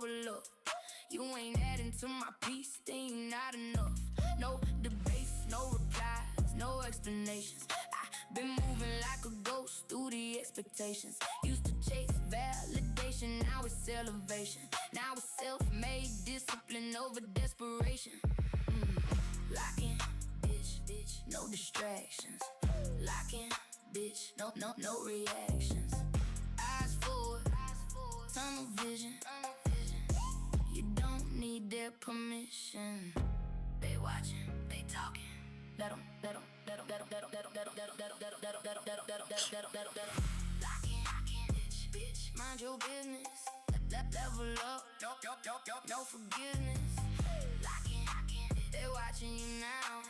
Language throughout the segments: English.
double up. You ain't adding to my piece, then you not enough. No debates, no replies, no explanations. I've been moving like a ghost through the expectations. Used to chase validation, now it's elevation. Now it's self-made discipline over desperation. Lock in, bitch, no distractions. Lock in, bitch, no reactions. Eyes forward, tunnel vision. You don't need their permission. They watching, they talking. Let 'em. Lock in, bitch. Mind your business. Level up. No forgiveness. Lock in, they watching you now.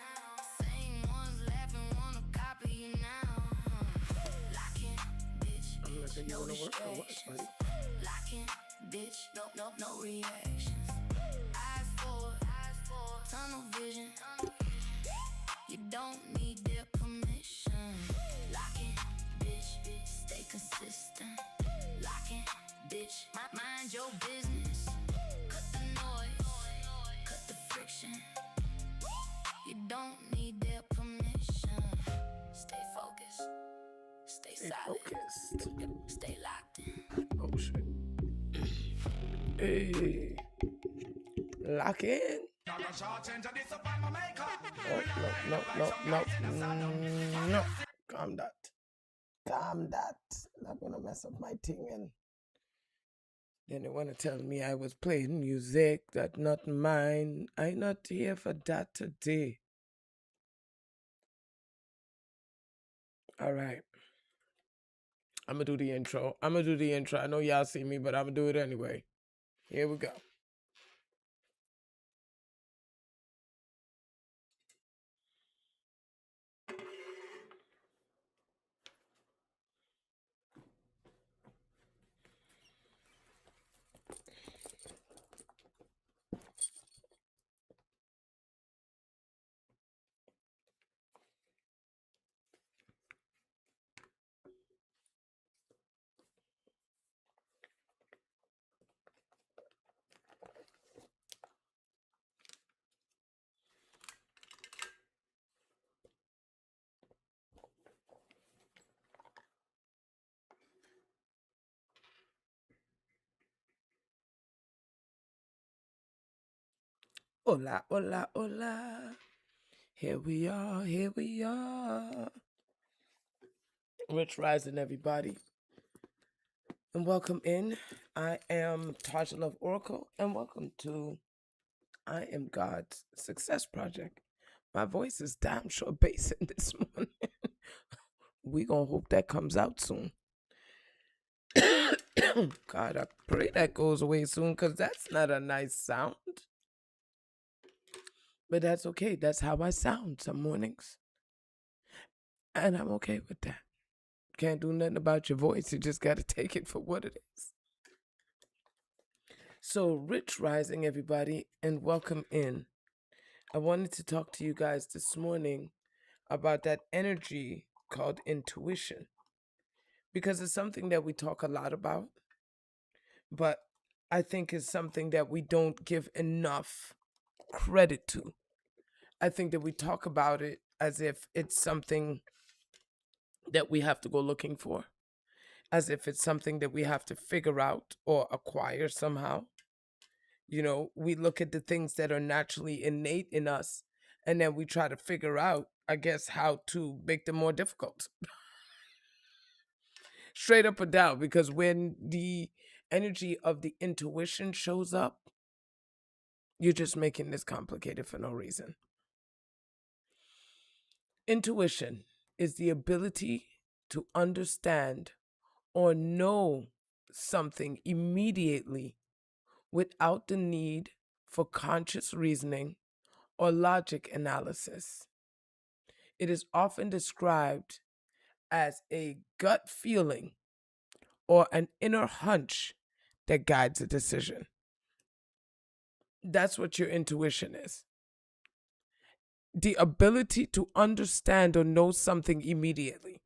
Same ones laughing, wanna copy you now. Lock in, bitch. No distractions. Lock in, bitch. No reactions. Eyes forward, tunnel vision. You don't need their permission. Lock in, bitch. Stay consistent. Lock in, bitch. Mind your business. Cut the noise, cut the friction. You don't need their permission. Stay focused. Stay silent. Stay locked in. Oh shit. Hey. Lock in. Oh, no. Calm that. Not gonna mess up my thing. And then they wanna tell me I was playing music that not mine. I not here for that today. All right. I'm gonna do the intro. I know y'all see me, but I'm gonna do it anyway. Here we go. Hola, hola, hola. Here we are. Rich Rising, everybody. And welcome in. I am taujaloveoracle, and welcome to I Am God's Success Project. My voice is damn sure basing this morning. We gonna hope that comes out soon. God, I pray that goes away soon, because that's not a nice sound. But that's okay. That's how I sound some mornings. And I'm okay with that. Can't do nothing about your voice. You just got to take it for what it is. So, Rich Rising, everybody, and welcome in. I wanted to talk to you guys this morning about that energy called intuition, because it's something that we talk a lot about, but I think it's something that we don't give enough credit to. I think that we talk about it as if it's something that we have to go looking for, as if it's something that we have to figure out or acquire somehow. You know, we look at the things that are naturally innate in us, and then we try to figure out, I guess, how to make them more difficult. Straight up or down, because when the energy of the intuition shows up, you're just making this complicated for no reason. Intuition is the ability to understand or know something immediately without the need for conscious reasoning or logic analysis. It is often described as a gut feeling or an inner hunch that guides a decision. That's what your intuition is. The ability to understand or know something immediately.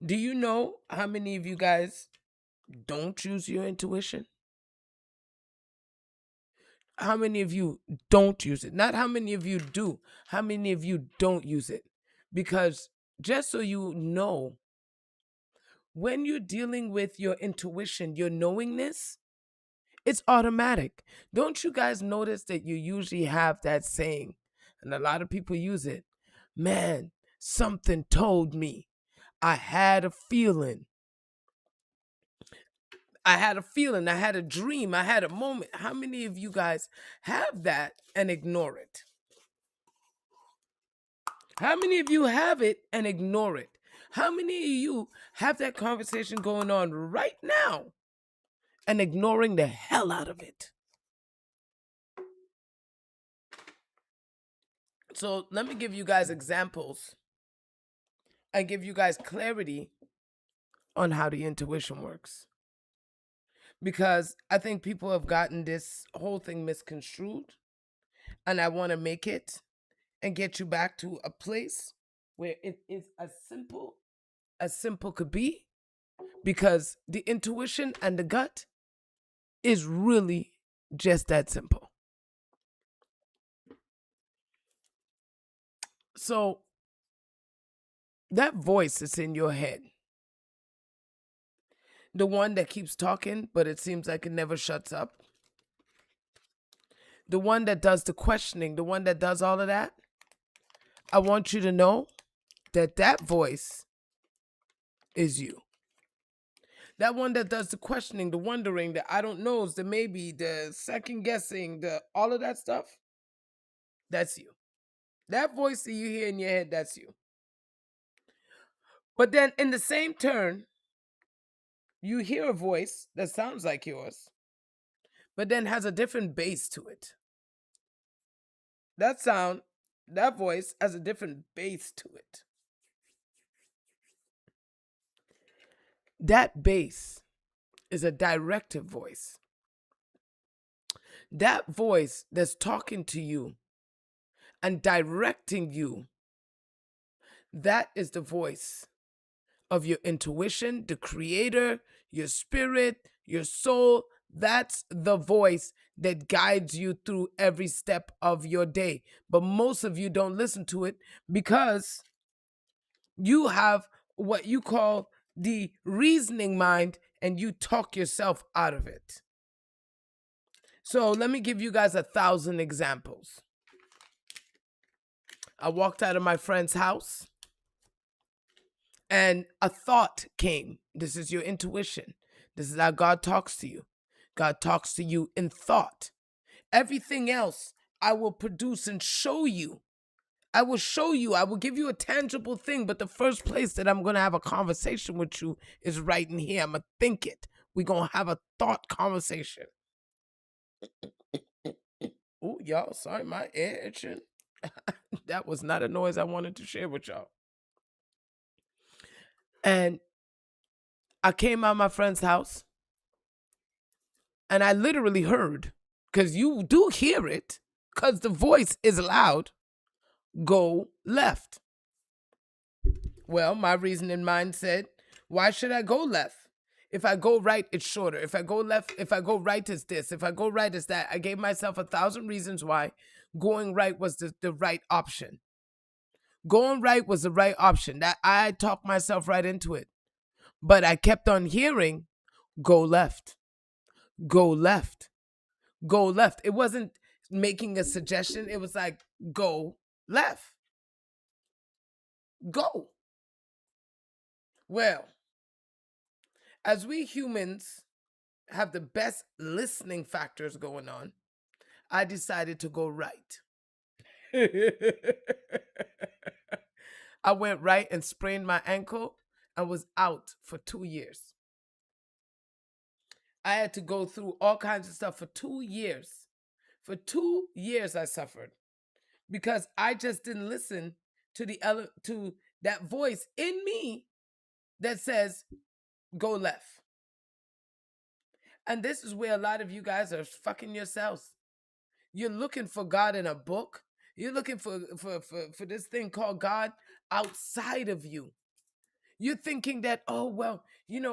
Do you know how many of you guys don't use your intuition? How many of you don't use it? Not how many of you do, how many of you don't use it? Because just so you know, when you're dealing with your intuition, your knowingness, it's automatic. Don't you guys notice that you usually have that saying, and a lot of people use it? Man, something told me. I had a feeling. I had a feeling. I had a dream. I had a moment. How many of you guys have that and ignore it? How many of you have it and ignore it? How many of you have that conversation going on right now and ignoring the hell out of it? So let me give you guys examples and give you guys clarity on how the intuition works. Because I think people have gotten this whole thing misconstrued, and I want to make it and get you back to a place where it is as simple could be, because the intuition and the gut is really just that simple. So that voice that's in your head, the one that keeps talking, but it seems like it never shuts up, the one that does the questioning, the one that does all of that, I want you to know that that voice is you. That one that does the questioning, the wondering, the I don't knows, the maybe, the second guessing, the all of that stuff, that's you. That voice that you hear in your head, that's you. But then in the same turn, you hear a voice that sounds like yours, but then has a different bass to it. That sound, that voice has a different bass to it. That bass is a directive voice. That voice that's talking to you and directing you, that is the voice of your intuition, the creator, your spirit, your soul. That's the voice that guides you through every step of your day. But most of you don't listen to it because you have what you call the reasoning mind and you talk yourself out of it. So let me give you guys 1,000 examples. I walked out of my friend's house and a thought came. This is your intuition. This is how God talks to you. God talks to you in thought. Everything else I will produce and show you. I will show you. I will give you a tangible thing. But the first place that I'm going to have a conversation with you is right in here. I'm going to think it. We're going to have a thought conversation. Oh, y'all, sorry, my ear itching. That was not a noise I wanted to share with y'all. And I came out of my friend's house and I literally heard, because you do hear it, because the voice is loud, go left. Well, my reasoning mind said, why should I go left? If I go right, it's shorter. If I go left, if I go right, it's this. If I go right, it's that. I gave myself 1,000 reasons why going right was the right option. Going right was the right option. That I talked myself right into it. But I kept on hearing, go left, go left, go left. It wasn't making a suggestion. It was like, go left, go. Well, as we humans have the best listening factors going on, I decided to go right. I went right and sprained my ankle and was out for 2 years. I had to go through all kinds of stuff for 2 years. For 2 years I suffered because I just didn't listen to to that voice in me that says go left. And this is where a lot of you guys are fucking yourselves. You're looking for God in a book. You're looking for this thing called God outside of you. You're thinking that, oh, well,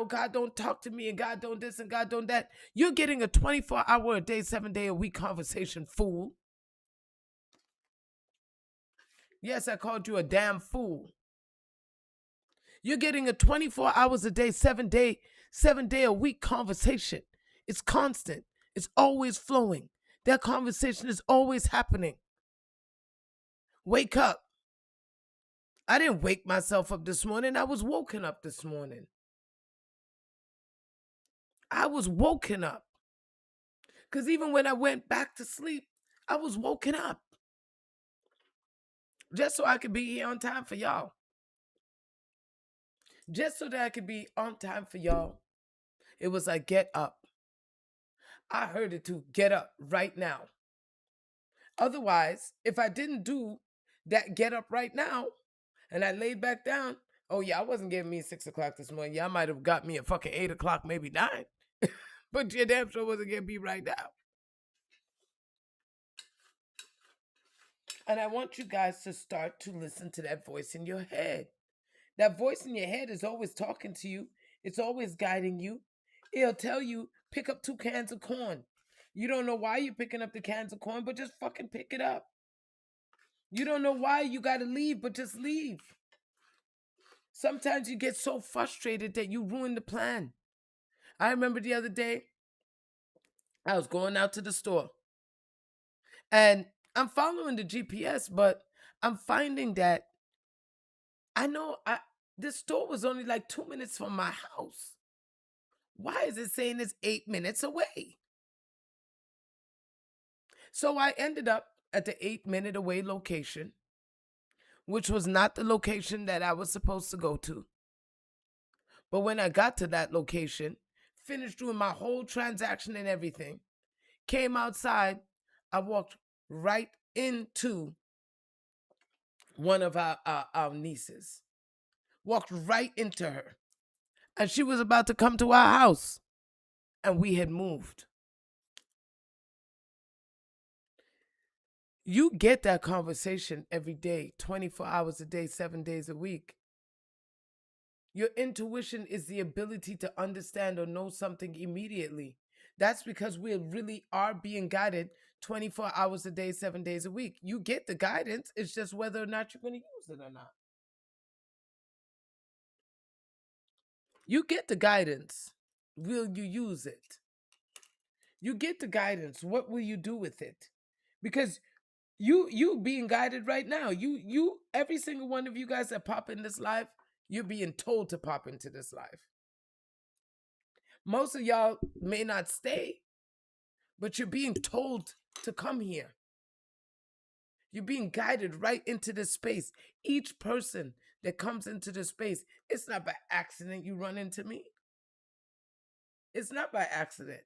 God don't talk to me and God don't this and God don't that. You're getting a 24-hour a day, 7-day a week conversation, fool. Yes, I called you a damn fool. You're getting a 24 hours a day, 7-day a week conversation. It's constant. It's always flowing. That conversation is always happening. Wake up. I didn't wake myself up this morning. I was woken up this morning. I was woken up. Because even when I went back to sleep, I was woken up. Just so I could be here on time for y'all. Just so that I could be on time for y'all. It was like, get up. I heard it too. Get up right now. Otherwise, if I didn't do that get up right now and I laid back down, oh yeah, I wasn't getting me 6 o'clock this morning. Yeah, I might have got me at fucking 8 o'clock, maybe 9. But you damn sure wasn't getting me right now. And I want you guys to start to listen to that voice in your head. That voice in your head is always talking to you. It's always guiding you. It'll tell you, pick up 2 cans of corn. You don't know why you're picking up the cans of corn, but just fucking pick it up. You don't know why you got to leave, but just leave. Sometimes you get so frustrated that you ruin the plan. I remember the other day, I was going out to the store and I'm following the GPS, but I'm finding that I know this store was only like 2 minutes from my house. Why is it saying it's 8 minutes away? So I ended up at the 8 minute away location, which was not the location that I was supposed to go to. But when I got to that location, finished doing my whole transaction and everything, came outside, I walked right into one of our nieces. Walked right into her. And she was about to come to our house. And we had moved. You get that conversation every day, 24 hours a day, 7 days a week. Your intuition is the ability to understand or know something immediately. That's because we really are being guided 24 hours a day, 7 days a week. You get the guidance. It's just whether or not you're going to use it or not. You get the guidance. Will you use it? You get the guidance. What will you do with it? Because you being guided right now. You every single one of you guys that pop in this life, you're being told to pop into this life. Most of y'all may not stay, but you're being told to come here. You're being guided right into this space. Each person that comes into this space, it's not by accident you run into me. It's not by accident.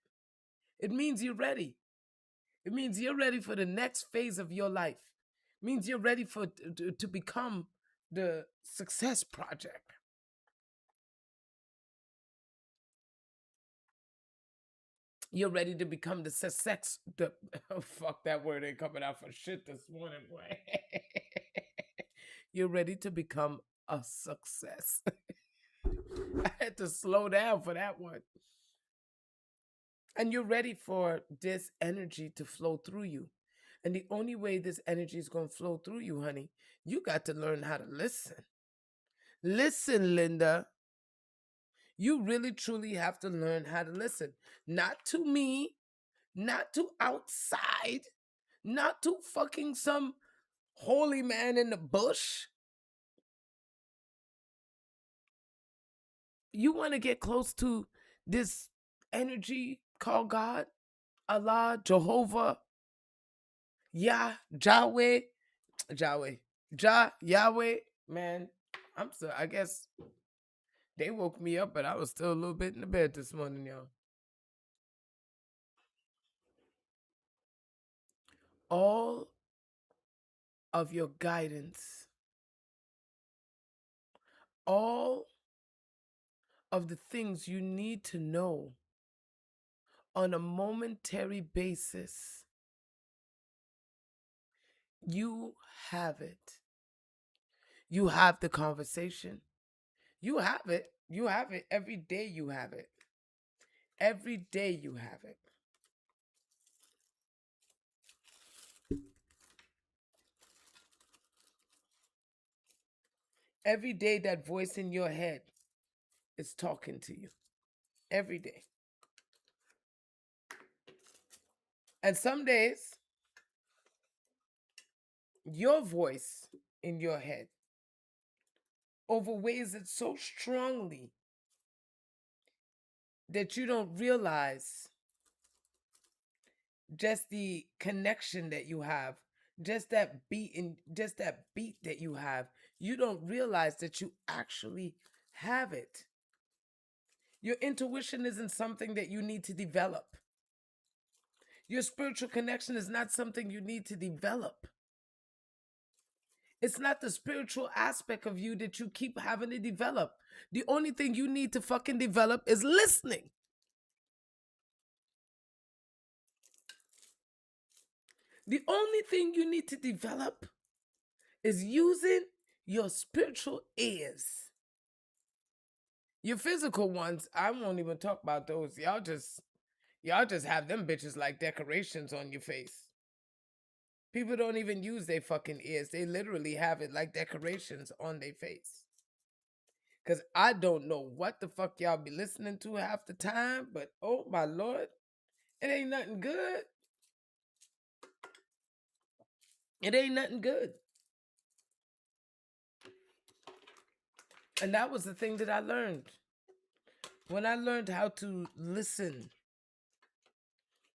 It means you're ready. It means you're ready for the next phase of your life. It means you're ready to become the success project. You're ready to become the success. Oh, fuck, that word ain't coming out for shit this morning, boy. You're ready to become a success. I had to slow down for that one. And you're ready for this energy to flow through you. And the only way this energy is going to flow through you, honey, you got to learn how to listen. Listen, Linda. You really, truly have to learn how to listen. Not to me, not to outside, not to fucking some holy man in the bush. You want to get close to this energy called God, Allah, Jehovah, Yahweh, Yahweh. Man, I'm sorry. I guess they woke me up, but I was still a little bit in the bed this morning, y'all. All of your guidance, all of the things you need to know on a momentary basis, you have it. You have the conversation. You have it. You have it. Every day you have it. Every day you have it. Every day that voice in your head is talking to you. Every day. And some days, your voice in your head overweighs it so strongly that you don't realize just the connection that you have, just that beat that you have. You don't realize that you actually have it. Your intuition isn't something that you need to develop. Your spiritual connection is not something you need to develop. It's not the spiritual aspect of you that you keep having to develop. The only thing you need to fucking develop is listening. The only thing you need to develop is using your spiritual ears. Your physical ones, I won't even talk about those. Y'all just have them bitches like decorations on your face. People don't even use their fucking ears. They literally have it like decorations on their face. Cause I don't know what the fuck y'all be listening to half the time, but oh my lord, it ain't nothing good. It ain't nothing good. And that was the thing that I learned. When I learned how to listen,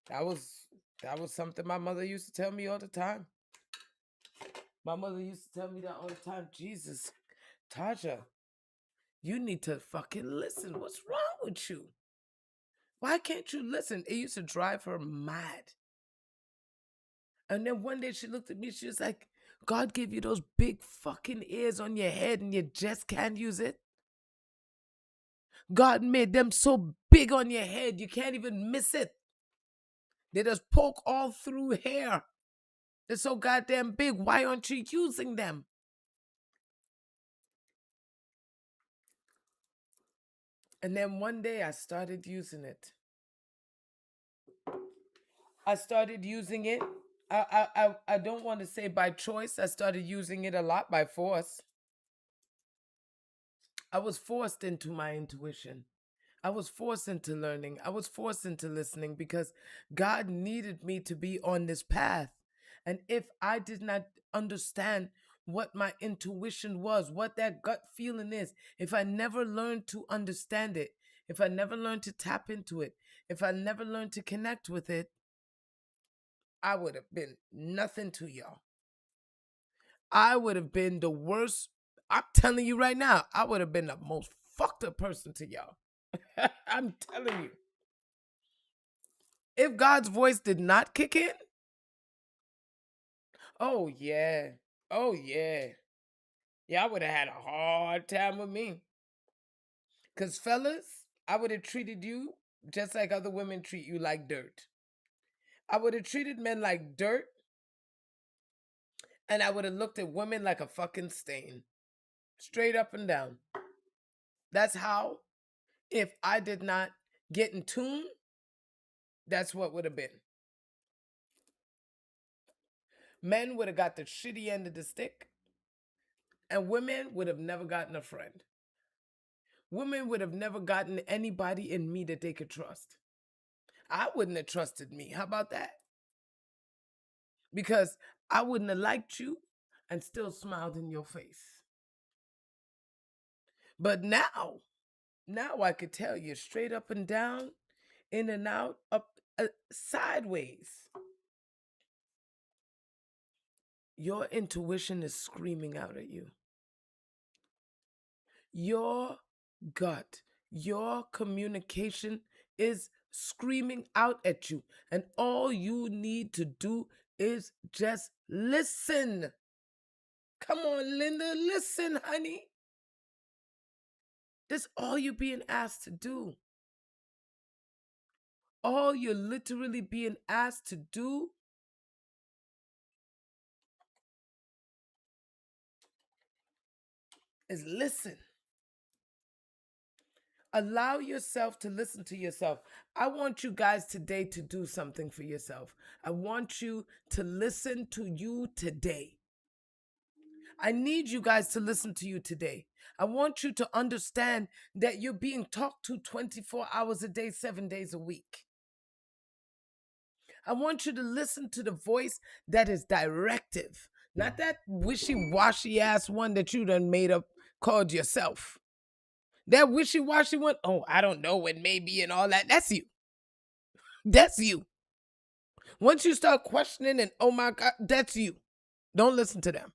that was that was something my mother used to tell me all the time. My mother used to tell me that all the time. Jesus, Taja, you need to fucking listen. What's wrong with you? Why can't you listen? It used to drive her mad. And then one day she looked at me, she was like, God gave you those big fucking ears on your head and you just can't use it. God made them so big on your head, you can't even miss it. They just poke all through hair. They're so goddamn big. Why aren't you using them? And then one day I started using it. I started using it. I don't want to say by choice. I started using it a lot by force. I was forced into my intuition. I was forced into learning. I was forced into listening because God needed me to be on this path. And if I did not understand what my intuition was, what that gut feeling is, if I never learned to understand it, if I never learned to tap into it, if I never learned to connect with it, I would have been nothing to y'all. I would have been the worst. I'm telling you right now, I would have been the most fucked up person to y'all. I'm telling you. If God's voice did not kick in, oh yeah. Oh yeah. Yeah, I would have had a hard time with me. Cause fellas, I would have treated you just like other women treat you, like dirt. I would have treated men like dirt, and I would have looked at women like a fucking stain. Straight up and down. That's how, if I did not get in tune, that's what would have been. Men would have got the shitty end of the stick, and women would have never gotten a friend. Women would have never gotten anybody in me that they could trust. I wouldn't have trusted me. How about that? Because I wouldn't have liked you and still smiled in your face. But now I could tell you straight up and down, in and out, up, sideways. Your intuition is screaming out at you. Your gut, your communication is screaming out at you. And all you need to do is just listen. Come on, Linda, listen, honey. That's all you're being asked to do. All you're literally being asked to do is listen. Allow yourself to listen to yourself. I want you guys today to do something for yourself. I want you to listen to you today. I need you guys to listen to you today. I want you to understand that you're being talked to 24 hours a day, 7 days a week. I want you to listen to the voice that is directive, not that wishy-washy ass one that you done made up called yourself. That wishy-washy one, oh, I don't know, and maybe and all that. That's you. That's you. Once you start questioning and oh my God, that's you. Don't listen to them.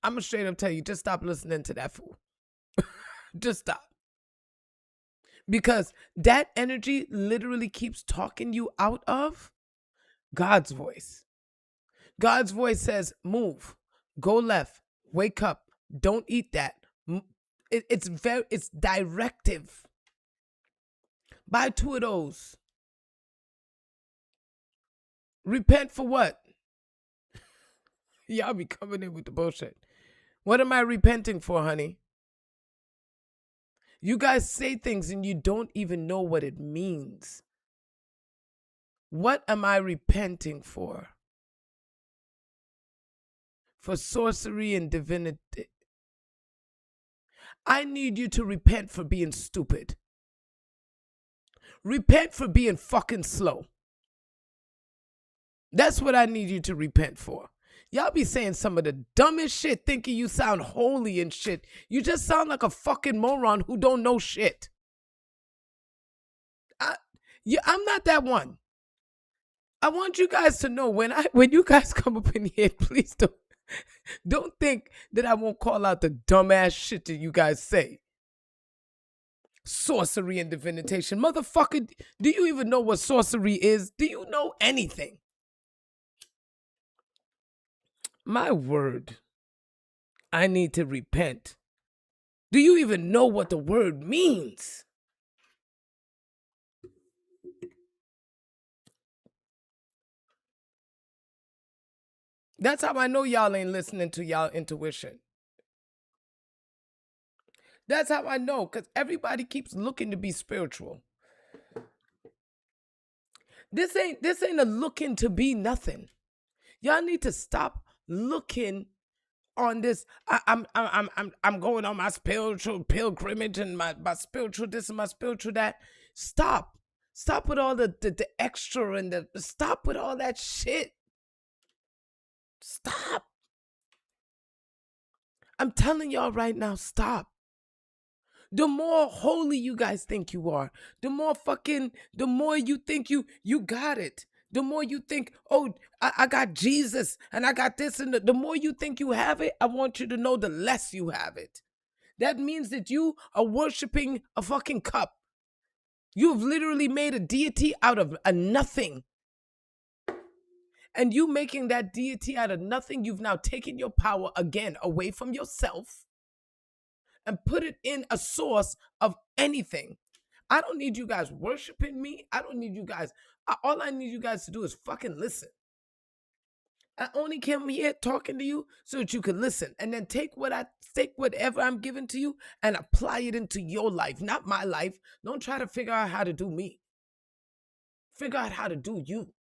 I'm going to straight up tell you, just stop listening to that fool. Just stop. Because that energy literally keeps talking you out of God's voice. God's voice says, move, go left, wake up, don't eat that. It's directive. Buy 2 of those. Repent for what? Y'all be coming in with the bullshit. What am I repenting for, honey? You guys say things and you don't even know what it means. What am I repenting for? For sorcery and divinity. I need you to repent for being stupid. Repent for being fucking slow. That's what I need you to repent for. Y'all be saying some of the dumbest shit thinking you sound holy and shit. You just sound like a fucking moron who don't know shit. I'm not that one. I want you guys to know when you guys come up in here, please don't think that I won't call out the dumbass shit that you guys say. Sorcery and divination. Motherfucker, do you even know what sorcery is? Do you know anything? My word. I need to repent. Do you even know what the word means? That's how I know y'all ain't listening to y'all intuition. That's how I know, because everybody keeps looking to be spiritual. This ain't a looking to be nothing. Y'all need to stop looking on this. I'm going on my spiritual pilgrimage and my spiritual this and my spiritual that. Stop with all the extra and stop with all that shit. Stop. I'm telling y'all right now, stop. The more holy you guys think you are, the more you think you got it. The more you think, oh, I got Jesus and I got this, and the more you think you have it, I want you to know the less you have it. That means that you are worshiping a fucking cup. You've literally made a deity out of a nothing. And you making that deity out of nothing, you've now taken your power again away from yourself and put it in a source of anything. I don't need you guys worshiping me. I don't need you guys. All I need you guys to do is fucking listen. I only came here talking to you so that you can listen, and then take whatever I'm giving to you and apply it into your life, not my life. Don't try to figure out how to do me. Figure out how to do you.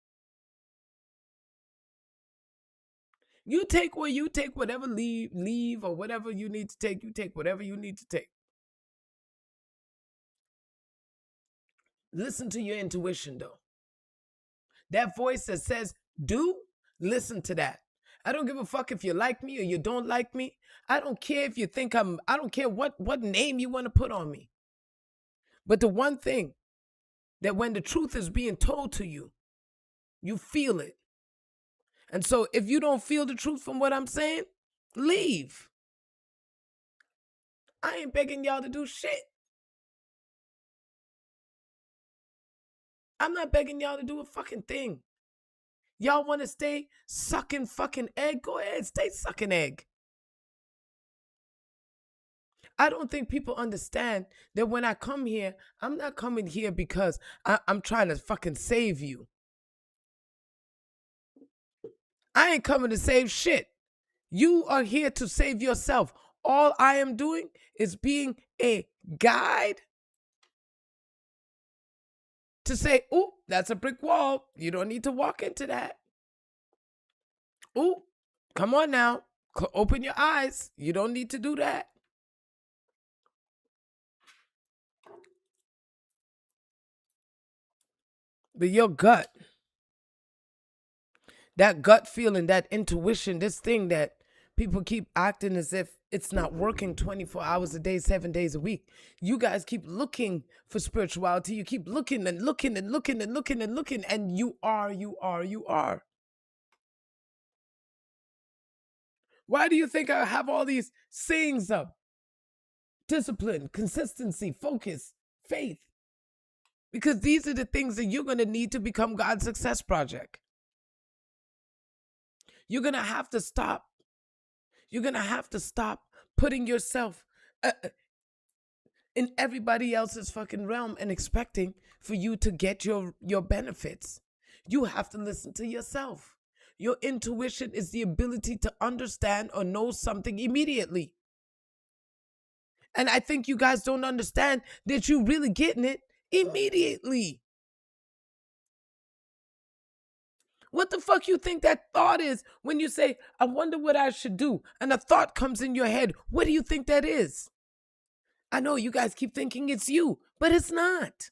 You take whatever leave or whatever you need to take. You take whatever you need to take. Listen to your intuition, though. That voice that says, do, listen to that. I don't give a fuck if you like me or you don't like me. I don't care if you think I don't care what name you want to put on me. But the one thing, that when the truth is being told to you, you feel it. And so if you don't feel the truth from what I'm saying, leave. I ain't begging y'all to do shit. I'm not begging y'all to do a fucking thing. Y'all want to stay sucking fucking egg? Go ahead, stay sucking egg. I don't think people understand that when I come here, I'm not coming here because I'm trying to fucking save you. I ain't coming to save shit. You are here to save yourself. All I am doing is being a guide to say, "Ooh, that's a brick wall. You don't need to walk into that. Ooh, come on now. Open your eyes. You don't need to do that." But your gut, that gut feeling, that intuition, this thing that people keep acting as if it's not working 24 hours a day, 7 days a week. You guys keep looking for spirituality. You keep looking and looking and looking and looking and looking, and you are. Why do you think I have all these sayings up? Discipline, consistency, focus, faith. Because these are the things that you're going to need to become God's success project. You're going to have to stop. You're going to have to stop putting yourself in everybody else's fucking realm and expecting for you to get your benefits. You have to listen to yourself. Your intuition is the ability to understand or know something immediately. And I think you guys don't understand that you're really getting it immediately. What the fuck you think that thought is when you say, "I wonder what I should do," and a thought comes in your head? What do you think that is? I know you guys keep thinking it's you, but it's not.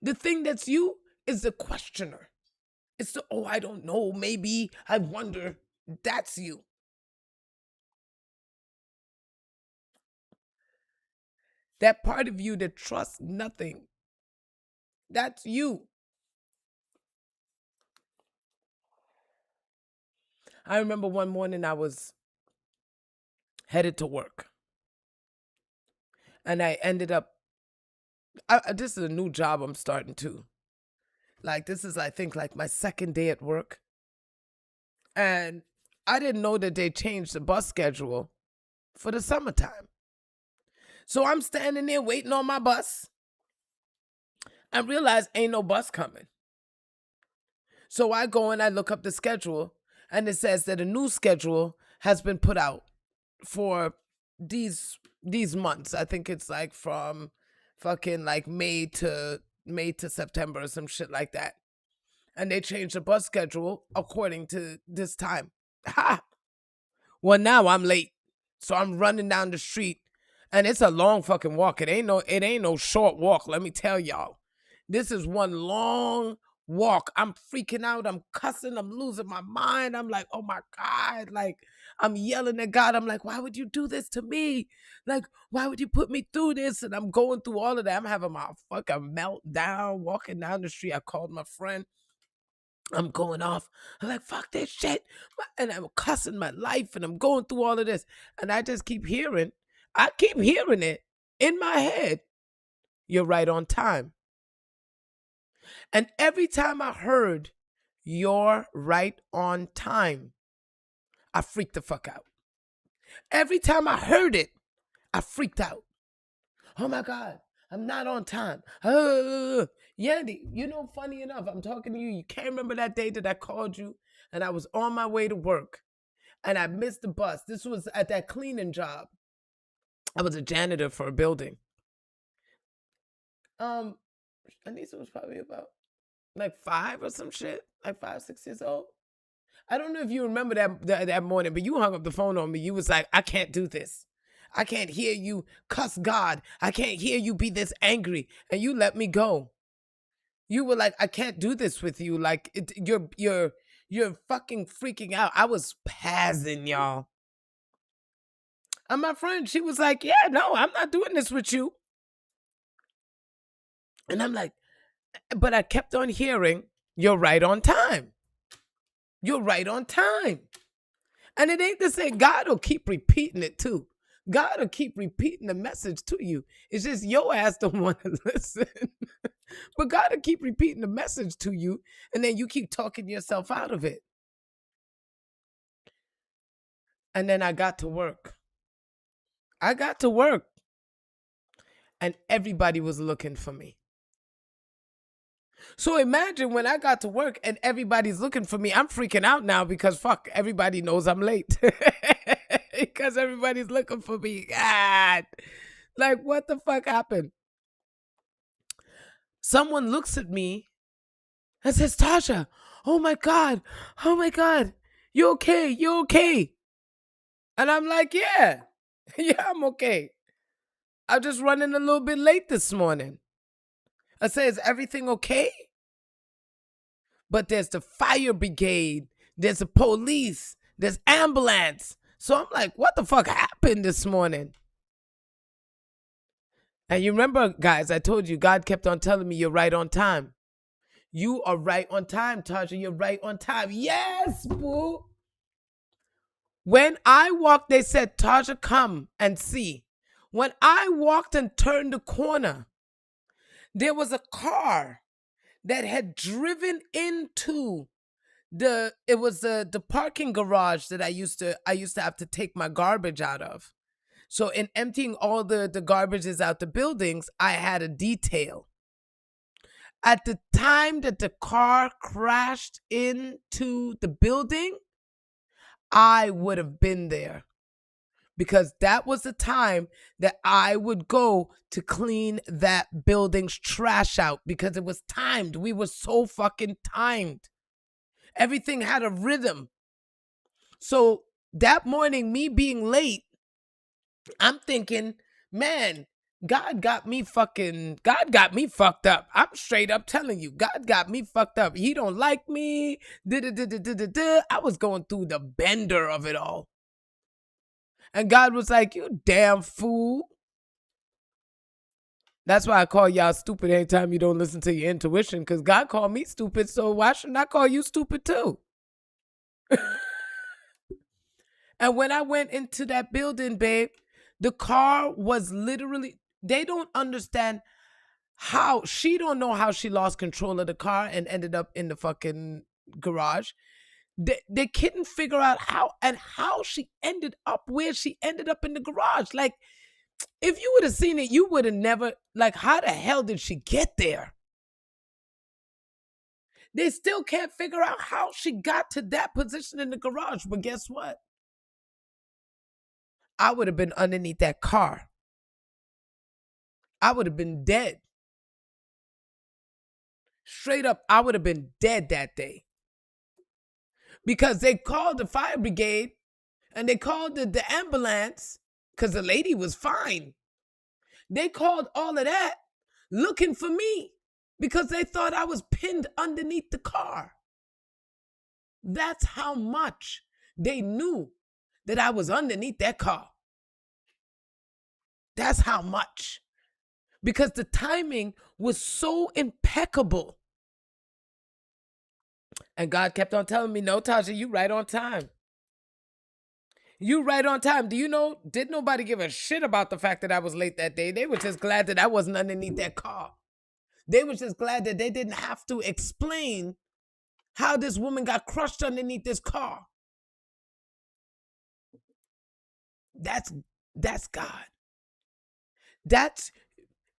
The thing that's you is the questioner. It's the, "Oh, I don't know, maybe, I wonder." That's you. That part of you that trusts nothing. That's you. I remember one morning I was headed to work. And I ended up, this is a new job I'm starting to. Like, this is, I think, like my second day at work. And I didn't know that they changed the bus schedule for the summertime. So I'm standing there waiting on my bus. I realize ain't no bus coming. So I go and I look up the schedule, and it says that a new schedule has been put out for these months. I think it's like from fucking like May to September or some shit like that. And they changed the bus schedule according to this time. Ha! Well, now I'm late. So I'm running down the street, and it's a long fucking walk. It ain't no short walk, let me tell y'all. This is one long walk. I'm freaking out. I'm cussing. I'm losing my mind. I'm like, "Oh my God." Like, I'm yelling at God. I'm like, "Why would you do this to me? Like, why would you put me through this?" And I'm going through all of that. I'm having my fucking meltdown walking down the street. I called my friend. I'm going off. I'm like, "Fuck this shit." And I'm cussing my life, and I'm going through all of this. And I just keep hearing it in my head. "You're right on time." And every time I heard "you're right on time," I freaked the fuck out. Every time I heard it, I freaked out. Oh my God, I'm not on time. Yandy, funny enough, I'm talking to you. You can't remember that day that I called you and I was on my way to work and I missed the bus. This was at that cleaning job. I was a janitor for a building. Anissa was probably about like 5 or some shit, like 5, 6 years old. I don't know if you remember that morning, but you hung up the phone on me. You was like, "I can't do this. I can't hear you cuss God. I can't hear you be this angry." And you let me go. You were like, "I can't do this with you. Like, you're fucking freaking out." I was pazzing, y'all. And my friend, she was like, "Yeah, no, I'm not doing this with you." And I'm like, but I kept on hearing, "You're right on time. You're right on time." And it ain't to say God will keep repeating it too. God will keep repeating the message to you. It's just your ass don't want to listen. But God will keep repeating the message to you, and then you keep talking yourself out of it. And then I got to work. And everybody was looking for me. So imagine when I got to work and everybody's looking for me. I'm freaking out now because fuck, everybody knows I'm late. Because everybody's looking for me. God. Like, what the fuck happened? someone looks at me and says, Tasha, oh my God, you okay, you okay? And I'm like, yeah, yeah, I'm okay. I'm just running a little bit late this morning. I say, is everything okay? But there's the fire brigade, there's the police, there's ambulance. So I'm like, what the fuck happened this morning? And you remember, guys, I told you, God kept on telling me you're right on time. You are right on time, Tasha. You're right on time. Yes, boo. When I walked, they said, Tasha, come and see. When I walked and turned the corner, there was a car that had driven into the parking garage that I used to have to take my garbage out of. So in emptying all the garbages out the buildings, I had a detail. At the time that the car crashed into the building, I would have been there, because that was the time that I would go to clean that building's trash out, because it was timed. We were so fucking timed. Everything had a rhythm. So that morning, me being late, I'm thinking, man, God got me fucked up. I'm straight up telling you, God got me fucked up. He don't like me. I was going through the bender of it all. And God was like, you damn fool. That's why I call y'all stupid anytime you don't listen to your intuition, because God called me stupid, so why shouldn't I call you stupid too? And when I went into that building, babe, the car was literally, they don't understand how, she don't know how she lost control of the car and ended up in the fucking garage. They couldn't figure out how she ended up where she ended up in the garage. Like, if you would have seen it, you would have never, like, how the hell did she get there? They still can't figure out how she got to that position in the garage. But guess what? I would have been underneath that car. I would have been dead. Straight up, I would have been dead that day. Because they called the fire brigade and they called the ambulance, because the lady was fine. They called all of that looking for me because they thought I was pinned underneath the car. That's how much they knew that I was underneath that car. That's how much. Because the timing was so impeccable. And God kept on telling me, no, Tasha, you right on time. You right on time. Do you know, did nobody give a shit about the fact that I was late that day? They were just glad that I wasn't underneath that car. They were just glad that they didn't have to explain how this woman got crushed underneath this car. That's God. That's,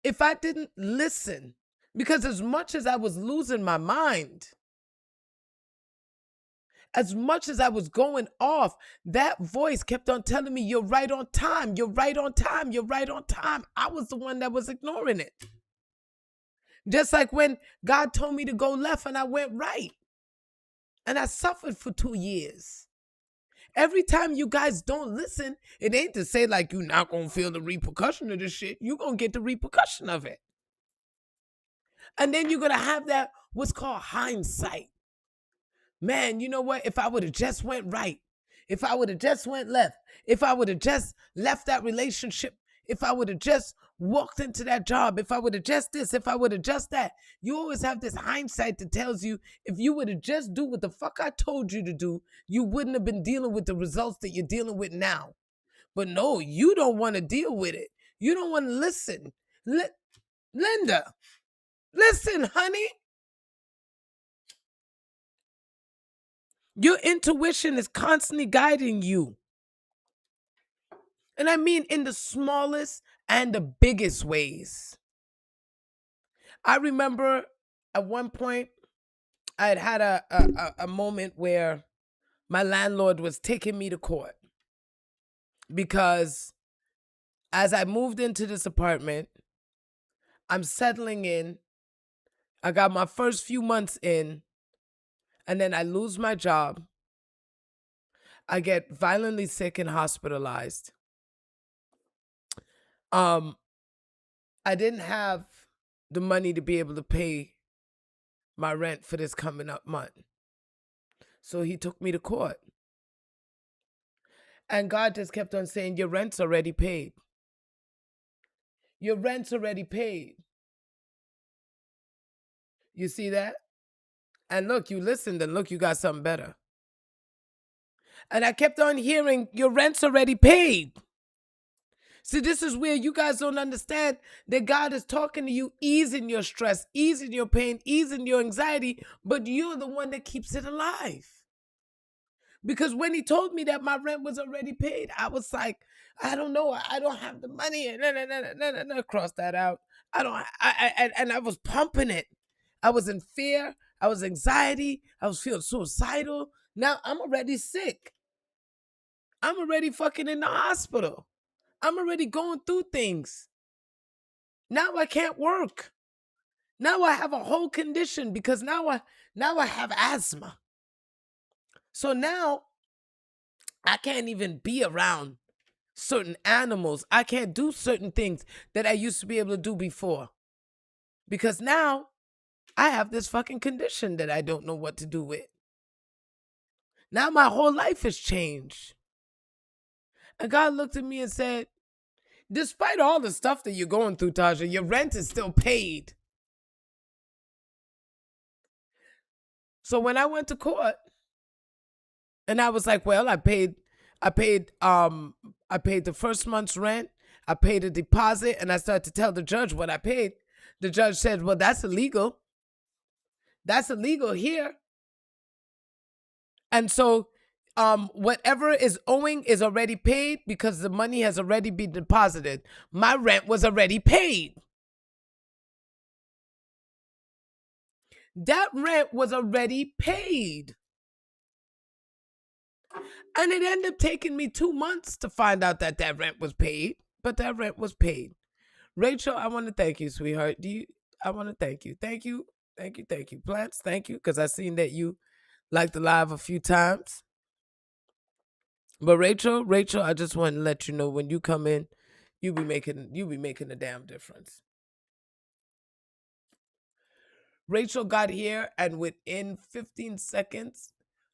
if I didn't listen, because as much as I was losing my mind, as much as I was going off, that voice kept on telling me, you're right on time, you're right on time, you're right on time. I was the one that was ignoring it. Just like when God told me to go left and I went right. And I suffered for 2 years. Every time you guys don't listen, it ain't to say like you're not going to feel the repercussion of this shit. You're going to get the repercussion of it. And then you're going to have that, what's called hindsight. Man, you know what? If I would have just went right, if I would have just went left, if I would have just left that relationship, if I would have just walked into that job, if I would have just this, if I would have just that. You always have this hindsight that tells you, if you would have just do what the fuck I told you to do, you wouldn't have been dealing with the results that you're dealing with now. But no, you don't want to deal with it. You don't want to listen. Linda, listen, honey. Your intuition is constantly guiding you. And I mean in the smallest and the biggest ways. I remember at one point I had a moment where my landlord was taking me to court, because as I moved into this apartment, I'm settling in I got my first few months in, and then I lose my job. I get violently sick and hospitalized. Um, I didn't have the money to be able to pay my rent for this coming up month. So he took me to court. And God just kept on saying, your rent's already paid. Your rent's already paid. You see that? And look, you listened, and look, you got something better. And I kept on hearing, your rent's already paid. See, this is where you guys don't understand that God is talking to you, easing your stress, easing your pain, easing your anxiety, but you're the one that keeps it alive. Because when he told me that my rent was already paid, I was like, I don't know, I don't have the money. Cross that out. And I was pumping it. I was in fear. I was anxiety. I was feeling suicidal. Now I'm already sick. I'm already fucking in the hospital. I'm already going through things. Now I can't work. Now I have a whole condition because now I have asthma. So now I can't even be around certain animals. I can't do certain things that I used to be able to do before. Because now I have this fucking condition that I don't know what to do with. Now my whole life has changed. And God looked at me and said, despite all the stuff that you're going through, Taja, your rent is still paid. So when I went to court, and I was like, well, I paid the first month's rent, I paid a deposit, and I started to tell the judge what I paid. The judge said, well, that's illegal. That's illegal here. And so whatever is owing is already paid because the money has already been deposited. My rent was already paid. That rent was already paid. And it ended up taking me 2 months to find out that rent was paid, but that rent was paid. Rachel, I want to thank you, sweetheart. I want to thank you. Thank you. Thank you. Thank you. Plants, thank you. Because I seen that you liked the live a few times. But Rachel, I just want to let you know when you come in, you be making a damn difference. Rachel got here, and within 15 seconds,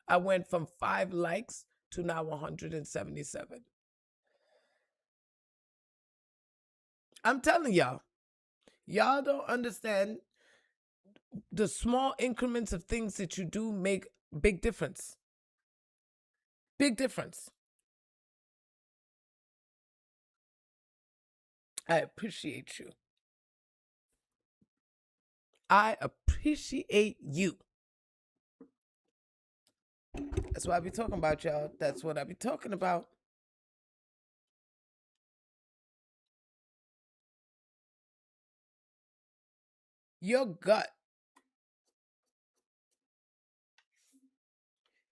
I went from 5 likes to now 177. I'm telling y'all don't understand the small increments of things that you do make big difference. Big difference. I appreciate you. I appreciate you. That's what I be talking about, y'all. That's what I be talking about. Your gut.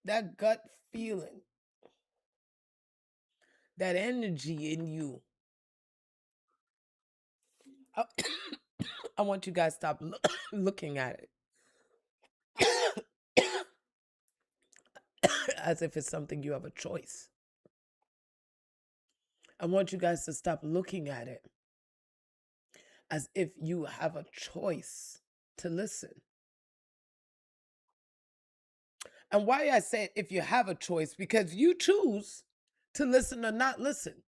That gut feeling. That energy in you. I want you guys to stop looking at it as if it's something you have a choice. I want you guys to stop looking at it as if you have a choice to listen. And why I say if you have a choice, because you choose to listen or not listen.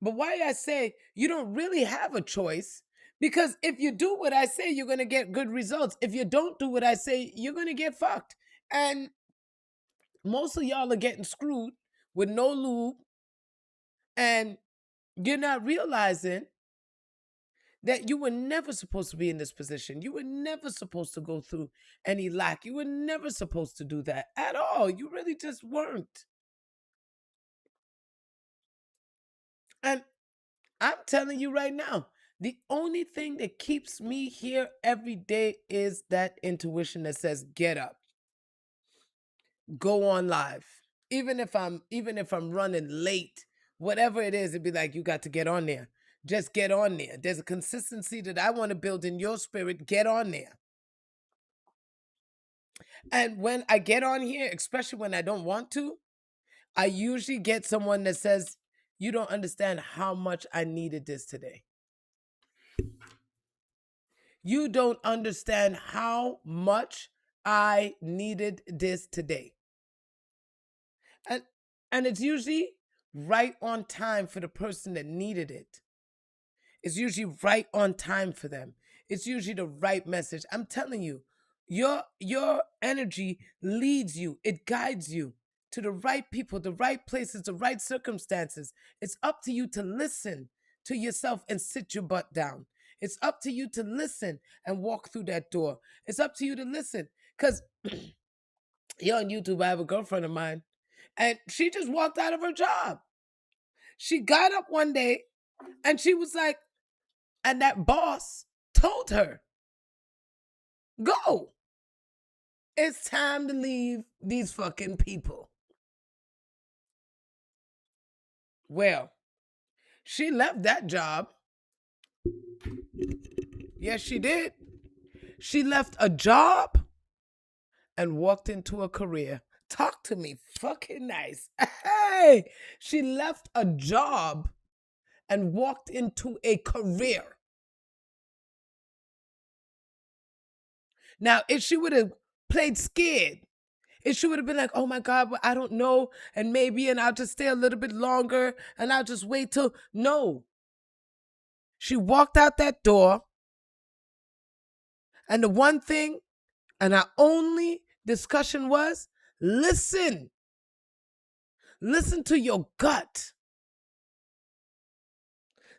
But why I say you don't really have a choice, because if you do what I say, you're going to get good results. If you don't do what I say, you're going to get fucked. And most of y'all are getting screwed with no lube, and you're not realizing that you were never supposed to be in this position. You were never supposed to go through any lack. You were never supposed to do that at all. You really just weren't. And I'm telling you right now, the only thing that keeps me here every day is that intuition that says, get up, go on live. Even if I'm running late, whatever it is, it'd be like, you got to get on there. Just get on there. There's a consistency that I want to build in your spirit. Get on there. And when I get on here, especially when I don't want to, I usually get someone that says, "You don't understand how much I needed this today. You don't understand how much I needed this today." And it's usually right on time for the person that needed it. It's usually right on time for them. It's usually the right message. I'm telling you, your energy leads you. It guides you to the right people, the right places, the right circumstances. It's up to you to listen to yourself and sit your butt down. It's up to you to listen and walk through that door. It's up to you to listen. Because here on YouTube, I have a girlfriend of mine, and she just walked out of her job. She got up one day and she was like, and that boss told her, "Go. It's time to leave these fucking people." Well, she left that job. Yes, she did. She left a job and walked into a career. Talk to me fucking nice. Hey, she left a job and walked into a career. Now, if she would have played scared, if she would have been like, "Oh my God, but I don't know, and maybe, and I'll just stay a little bit longer, and I'll just wait till," no. She walked out that door, and the one thing, and our only discussion was, listen. Listen to your gut.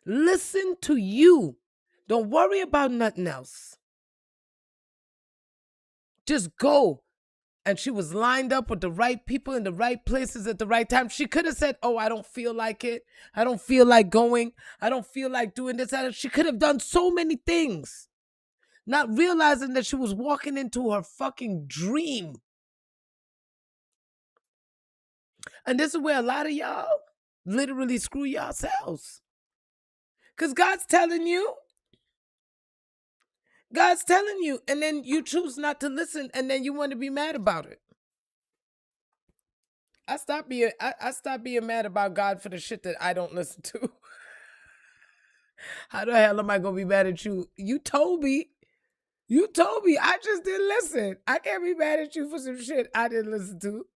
Listen to you. Don't worry about nothing else. Just go. And she was lined up with the right people in the right places at the right time. She could have said, "Oh, I don't feel like it. I don't feel like going. I don't feel like doing this." She could have done so many things, not realizing that she was walking into her fucking dream. And this is where a lot of y'all literally screw yourselves. Because God's telling you, and then you choose not to listen, and then you want to be mad about it. I stopped being mad about God for the shit that I don't listen to. How the hell am I gonna be mad at you? You told me. I just didn't listen. I can't be mad at you for some shit I didn't listen to.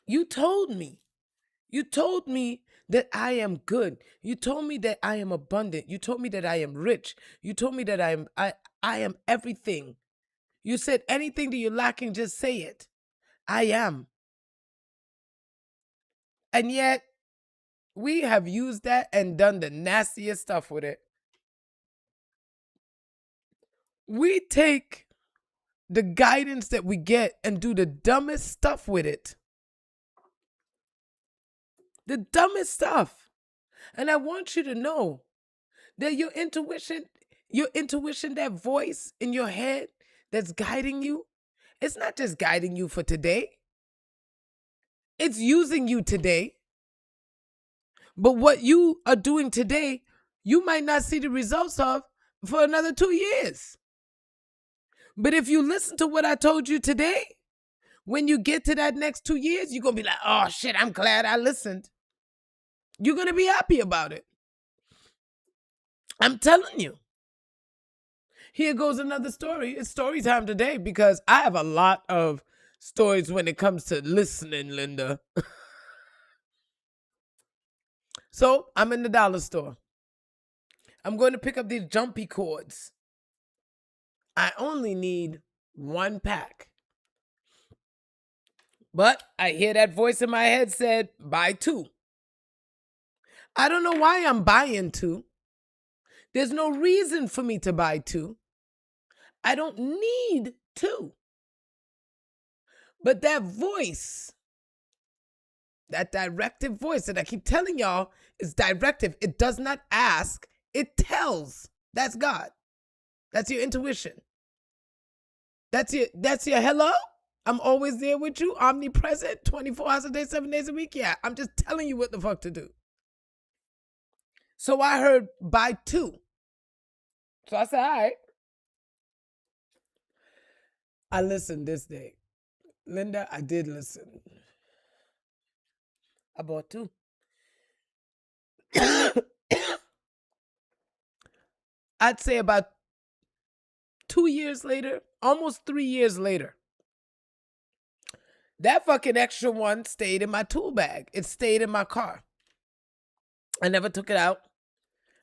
You told me. You told me that I am good. You told me that I am abundant. You told me that I am rich. You told me that I am everything. You said anything that you're lacking, just say it. I am. And yet, we have used that and done the nastiest stuff with it. We take the guidance that we get and do the dumbest stuff with it. The dumbest stuff. And I want you to know that your intuition, that voice in your head that's guiding you, it's not just guiding you for today. It's using you today. But what you are doing today, you might not see the results of for another 2 years. But if you listen to what I told you today, when you get to that next 2 years, you're going to be like, "Oh shit, I'm glad I listened." You're going to be happy about it. I'm telling you. Here goes another story. It's story time today because I have a lot of stories when it comes to listening, Linda. So I'm in the dollar store. I'm going to pick up these jumpy cords. I only need 1 pack. But I hear that voice in my head said, "Buy 2. I don't know why I'm buying 2. There's no reason for me to buy 2. I don't need 2. But that voice, that directive voice that I keep telling y'all is directive. It does not ask, it tells. That's God. That's your intuition. That's your hello. I'm always there with you, omnipresent, 24 hours a day, 7 days a week. Yeah, I'm just telling you what the fuck to do. So I heard buy 2. So I said, all right. I listened this day. Linda, I did listen. I bought two. I'd say about 2 years later, almost 3 years later, that fucking extra one stayed in my tool bag. It stayed in my car. I never took it out.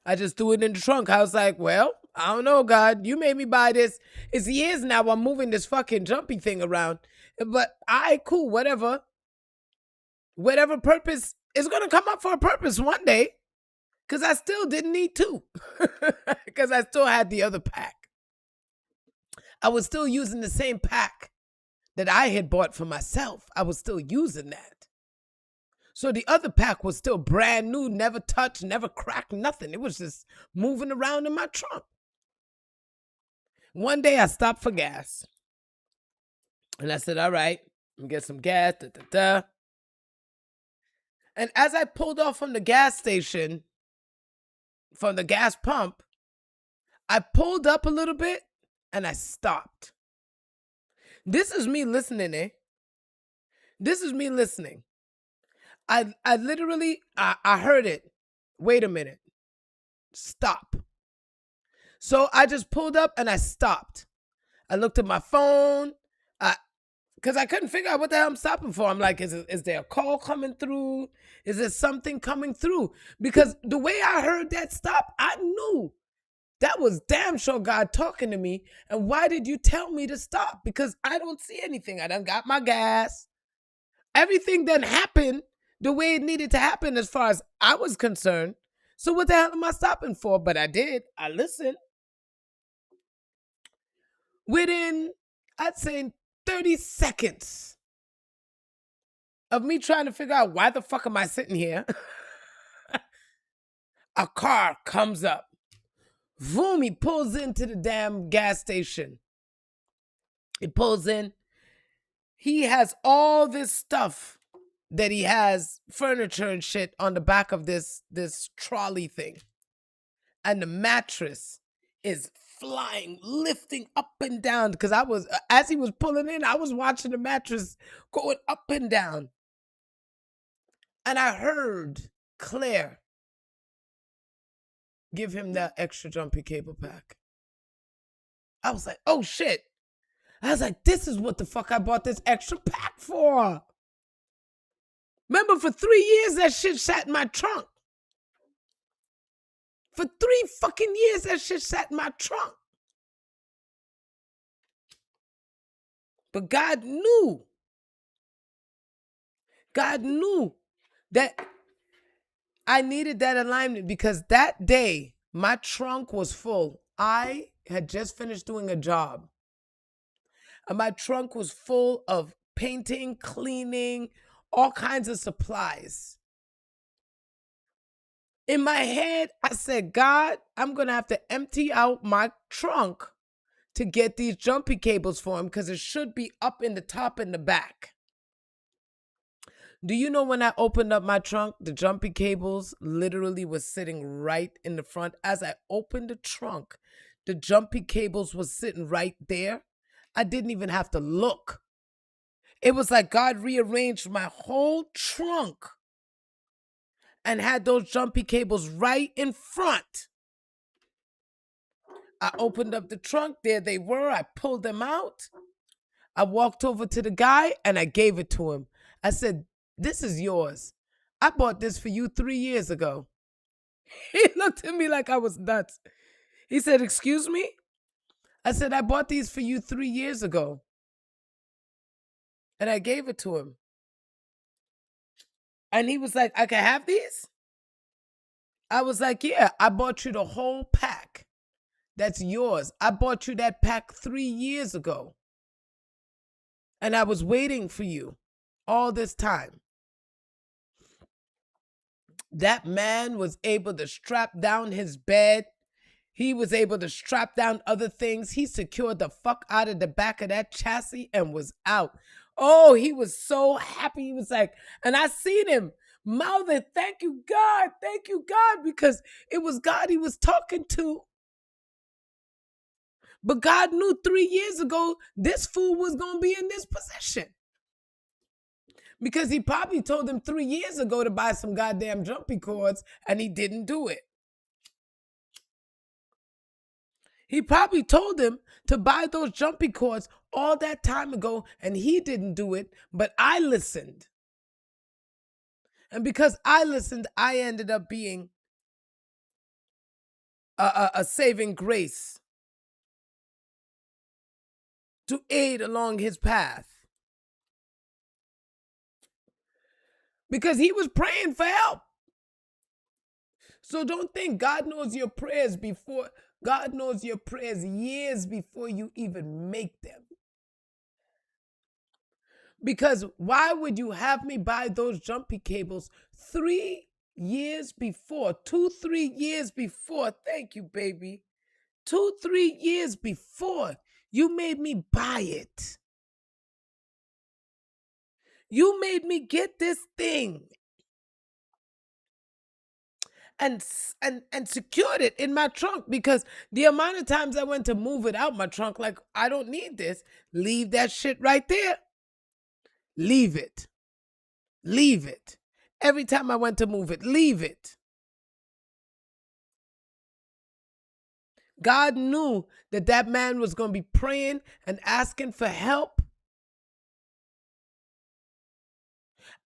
I just threw it in the trunk. I was like, well, I don't know, God. You made me buy this. It's years now I'm moving this fucking jumpy thing around. But cool, whatever. Whatever purpose is going to come up for a purpose one day. Because I still didn't need two. Because I still had the other pack. I was still using the same pack that I had bought for myself. I was still using that. So the other pack was still brand new, never touched, never cracked, nothing. It was just moving around in my trunk. One day I stopped for gas. And I said, all right, I'm get some gas, da, da, da. And as I pulled off from the gas station, from the gas pump, I pulled up a little bit and I stopped. This is me listening, eh? This is me listening. I literally, I heard it. Wait a minute. Stop. So I just pulled up and I stopped. I looked at my phone. Because I couldn't figure out what the hell I'm stopping for. I'm like, is there a call coming through? Is there something coming through? Because the way I heard that stop, I knew that was damn sure God talking to me. And why did you tell me to stop? Because I don't see anything. I done got my gas. Everything done happened the way it needed to happen as far as I was concerned. So what the hell am I stopping for? But I did. I listened. Within, I'd say, 30 seconds of me trying to figure out why the fuck am I sitting here, a car comes up. Vroom, he pulls into the damn gas station. He pulls in. He has all this stuff that he has, furniture and shit, on the back of this trolley thing. And the mattress is flying, lifting up and down. Because as he was pulling in, I was watching the mattress going up and down. And I heard Claire give him that extra jumpy cable pack. I was like, oh shit. I was like, this is what the fuck I bought this extra pack for. Remember, for 3 years, that shit sat in my trunk. For 3 fucking years, that shit sat in my trunk. But God knew. God knew that I needed that alignment, because that day, my trunk was full. I had just finished doing a job. And my trunk was full of painting, cleaning, all kinds of supplies. In my head, I said, God, I'm going to have to empty out my trunk to get these jumpy cables for him, because it should be up in the top and the back. Do you know, when I opened up my trunk, the jumpy cables literally was sitting right in the front. As I opened the trunk, the jumpy cables was sitting right there. I didn't even have to look. It was like God rearranged my whole trunk and had those jumpy cables right in front. I opened up the trunk. There they were. I pulled them out. I walked over to the guy and I gave it to him. I said, this is yours. I bought this for you 3 years ago. He looked at me like I was nuts. He said, excuse me? I said, I bought these for you 3 years ago. And I gave it to him. And he was like, I can have these? I was like, yeah, I bought you the whole pack. That's yours. I bought you that pack 3 years ago. And I was waiting for you all this time. That man was able to strap down his bed. He was able to strap down other things. He secured the fuck out of the back of that chassis and was out. Oh, he was so happy. He was like, and I seen him mouthing, thank you, God, because it was God he was talking to. But God knew 3 years ago this fool was going to be in this position. Because he probably told him 3 years ago to buy some goddamn jumpy cords and he didn't do it. He probably told him to buy those jumpy cords all that time ago and he didn't do it, but I listened. And because I listened, I ended up being a saving grace to aid along his path. Because he was praying for help. So don't think God knows your prayers before. God knows your prayers years before you even make them. Because why would you have me buy those jumpy cables 3 years before? 2-3 years before. Thank you, baby. 2-3 years before you made me buy it. You made me get this thing and secured it in my trunk, because the amount of times I went to move it out my trunk, like, I don't need this. Leave that shit right there. Leave it. Leave it. Every time I went to move it, leave it. God knew that that man was going to be praying and asking for help.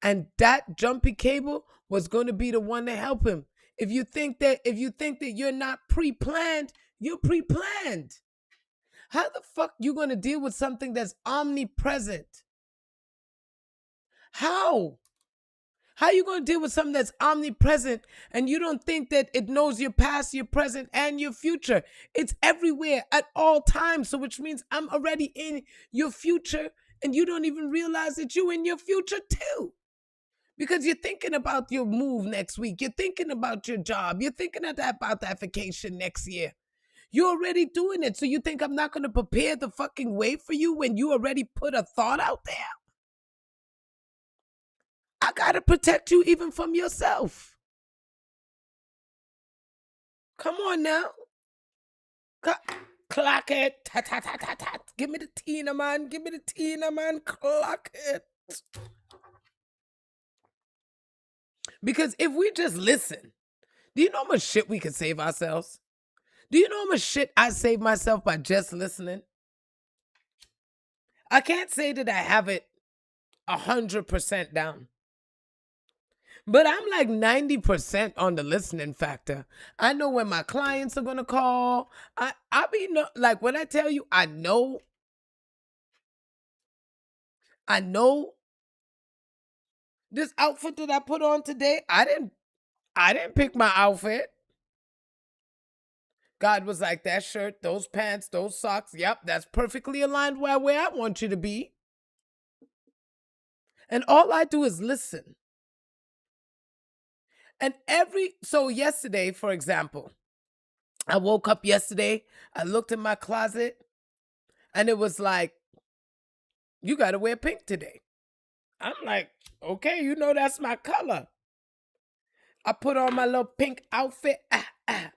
And that jumpy cable was going to be the one to help him. If you think that you're not pre-planned, you're pre-planned. How the fuck you going to deal with something that's omnipresent? How? How you going to deal with something that's omnipresent and you don't think that it knows your past, your present, and your future? It's everywhere at all times. So which means I'm already in your future and you don't even realize that you're in your future too. Because you're thinking about your move next week. You're thinking about your job. You're thinking about that vacation next year. You're already doing it. So you think I'm not going to prepare the fucking way for you when you already put a thought out there? I got to protect you even from yourself. Come on now. Clock it. Ta, ta, ta, ta, ta. Give me the Tina, man. Give me the Tina, man. Clock it. Because if we just listen, do you know how much shit we could save ourselves? Do you know how much shit I save myself by just listening? I can't say that I have it 100% down. But I'm like 90% on the listening factor. I know when my clients are going to call. I be like, when I tell you, I know this outfit that I put on today, I didn't pick my outfit. God was like, that shirt, those pants, those socks, yep, that's perfectly aligned with where I want you to be. And all I do is listen. And so yesterday, for example, I woke up yesterday, I looked in my closet, and it was like, you got to wear pink today. I'm like, okay, you know that's my color. I put on my little pink outfit,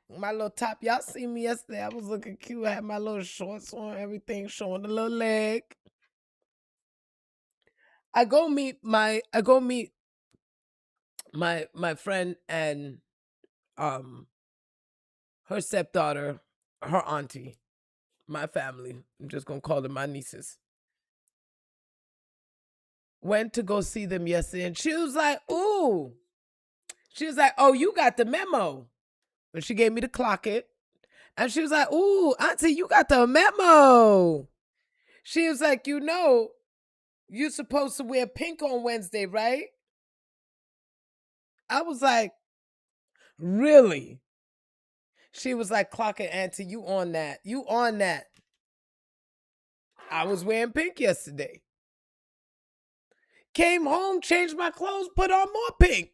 my little top. Y'all see me yesterday. I was looking cute. I had my little shorts on, everything showing a little leg. I go meet my friend and her stepdaughter, her auntie, my family. I'm just gonna call them my nieces. Went to go see them yesterday, and she was like, "Ooh," she was like, "Oh, you got the memo." And she gave me the clock it, and she was like, "Ooh, auntie, you got the memo." She was like, "You know, you're supposed to wear pink on Wednesday, right?" I was like, "Really?" She was like, "Clock it, auntie, you on that. You on that." I was wearing pink yesterday. Came home, changed my clothes, put on more pink.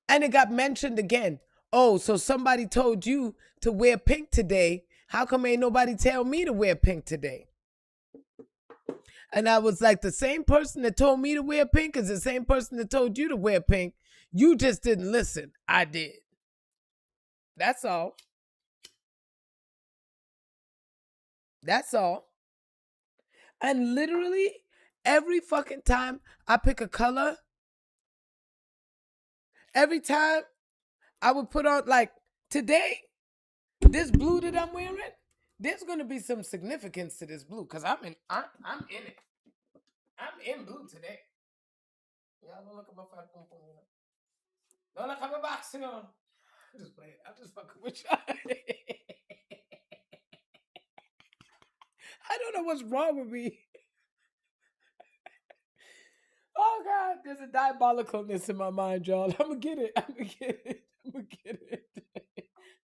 And it got mentioned again. Oh, so somebody told you to wear pink today. How come ain't nobody tell me to wear pink today? And I was like, the same person that told me to wear pink is the same person that told you to wear pink. You just didn't listen. I did. That's all. That's all. And literally every fucking time I pick a color, every time I would put on, like today, this blue that I'm wearing, there's gonna be some significance to this blue because I'm in it. I'm in blue today. Y'all don't look at my fat pum pum. Don't look at my box, I'm just playing. I'm just fucking with y'all. I don't know what's wrong with me. Oh God, there's a diabolicalness in my mind, y'all. I'm gonna get it. I'm gonna get it. I'm gonna get it.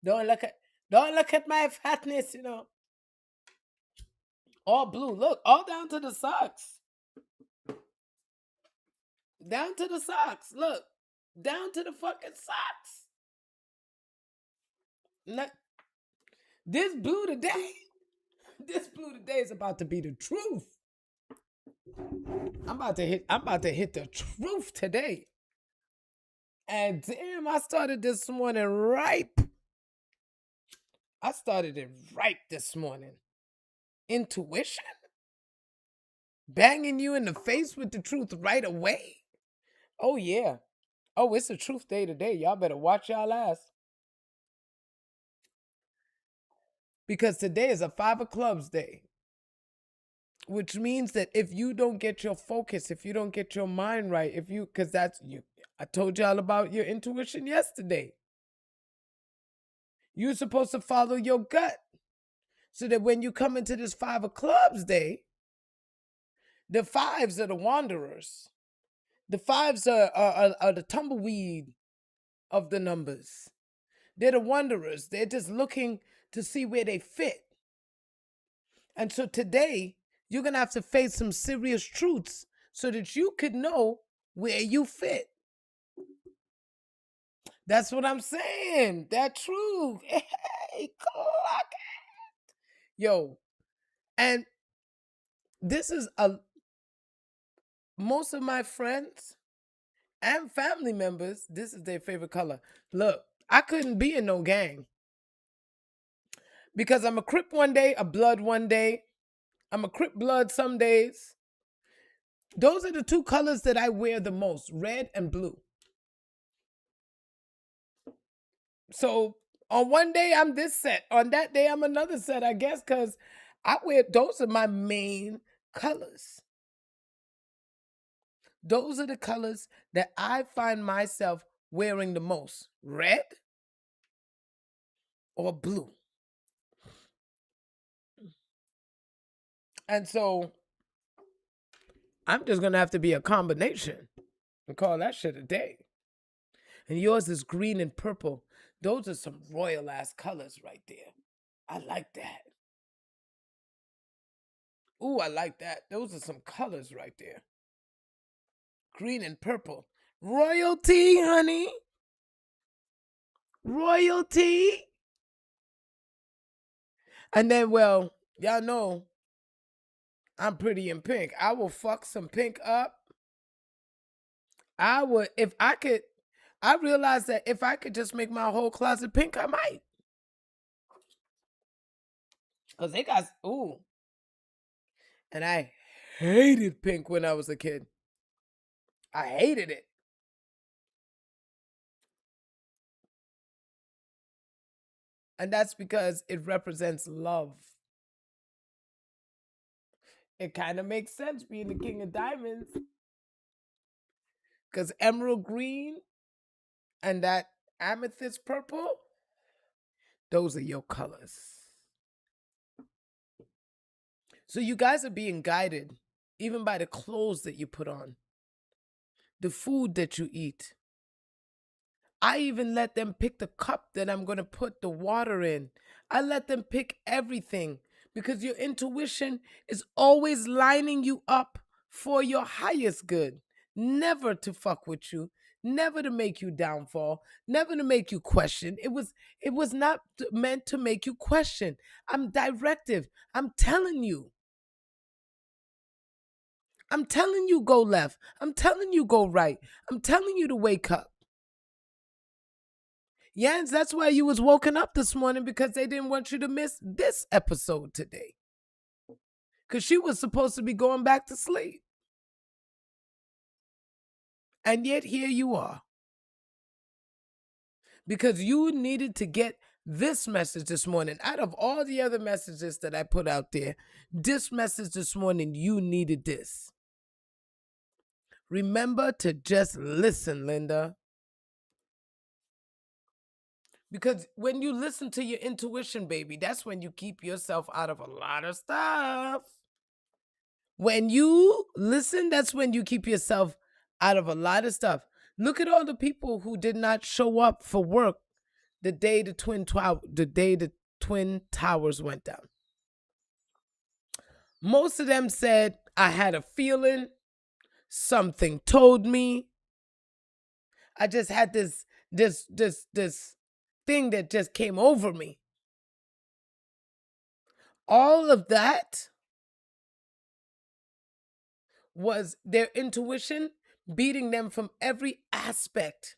don't look at don't look at my fatness, All blue. Look, all down to the socks. Down to the socks. Look. Down to the fucking socks. Not, this blue today. This blue today is about to be the truth. I'm about to hit the truth today. And damn, I started this morning ripe. I started it right this morning. Intuition? Banging you in the face with the truth right away? Oh, yeah. Oh, it's a truth day today. Y'all better watch y'all ass. Because today is a 5 of clubs day. Which means that if you don't get your focus, if you don't get your mind right, because that's you. I told y'all about your intuition yesterday. You're supposed to follow your gut. So that when you come into this 5 of clubs day, the fives are the wanderers. The fives are the tumbleweed of the numbers. They're the wanderers. They're just looking to see where they fit. And so today, you're going to have to face some serious truths so that you could know where you fit. That's what I'm saying. That truth. Hey, clock it. Yo, and this is most of my friends and family members, this is their favorite color. Look, I couldn't be in no gang because I'm a Crip one day, a Blood one day. I'm a Crip Blood some days. Those are the two colors that I wear the most, red and blue. So on one day I'm this set, on that day I'm another set, I guess, because those are my main colors. Those are the colors that I find myself wearing the most, red or blue. And so I'm just going to have to be a combination and call that shit a day. And yours is green and purple. Those are some royal ass colors right there. I like that. Ooh, I like that. Those are some colors right there. Green and purple. Royalty, honey. Royalty. And then, well, y'all know I'm pretty in pink. I will fuck some pink up. I would, if I could, I realized that if I could just make my whole closet pink, I might. Because they got, ooh. And I hated pink when I was a kid. I hated it. And that's because it represents love. It kind of makes sense being the king of diamonds. Because emerald green and that amethyst purple, those are your colors. So you guys are being guided even by the clothes that you put on, the food that you eat. I even let them pick the cup that I'm going to put the water in. I let them pick everything because your intuition is always lining you up for your highest good. Never to fuck with you, never to make you downfall, never to make you question. It was not meant to make you question. I'm directive. I'm telling you. I'm telling you go left. I'm telling you go right. I'm telling you to wake up. Jens, that's why you was woken up this morning, because they didn't want you to miss this episode today. because she was supposed to be going back to sleep. And yet here you are. Because you needed to get this message this morning. Out of all the other messages that I put out there, this message this morning, you needed this. Remember to just listen, Linda. Because when you listen to your intuition, baby, that's when you keep yourself out of a lot of stuff. When you listen, that's when you keep yourself out of a lot of stuff. Look at all the people who did not show up for work the day the Twin Towers went down. Most of them said, I had a feeling, something told me. I just had this thing that just came over me. All of that was their intuition beating them from every aspect.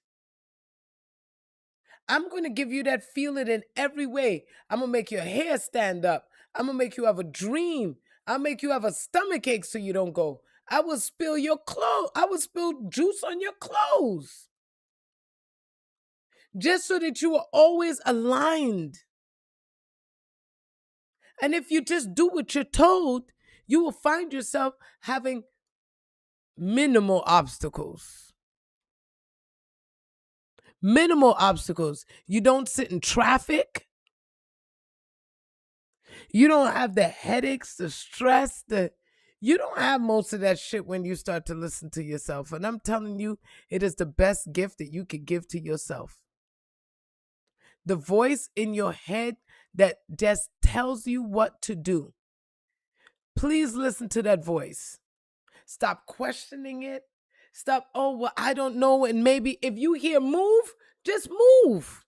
I'm going to give you that feeling in every way. I'm going to make your hair stand up. I'm going to make you have a dream. I'll make you have a stomach ache so you don't go. I will spill your clothes. I will spill juice on your clothes. Just so that you are always aligned. And if you just do what you're told, you will find yourself having minimal obstacles. Minimal obstacles. You don't sit in traffic. You don't have the headaches, the stress, you don't have most of that shit when you start to listen to yourself. And I'm telling you, it is the best gift that you could give to yourself. The voice in your head that just tells you what to do. Please listen to that voice. Stop questioning it. Stop, oh, well, I don't know. And maybe if you hear move, just move.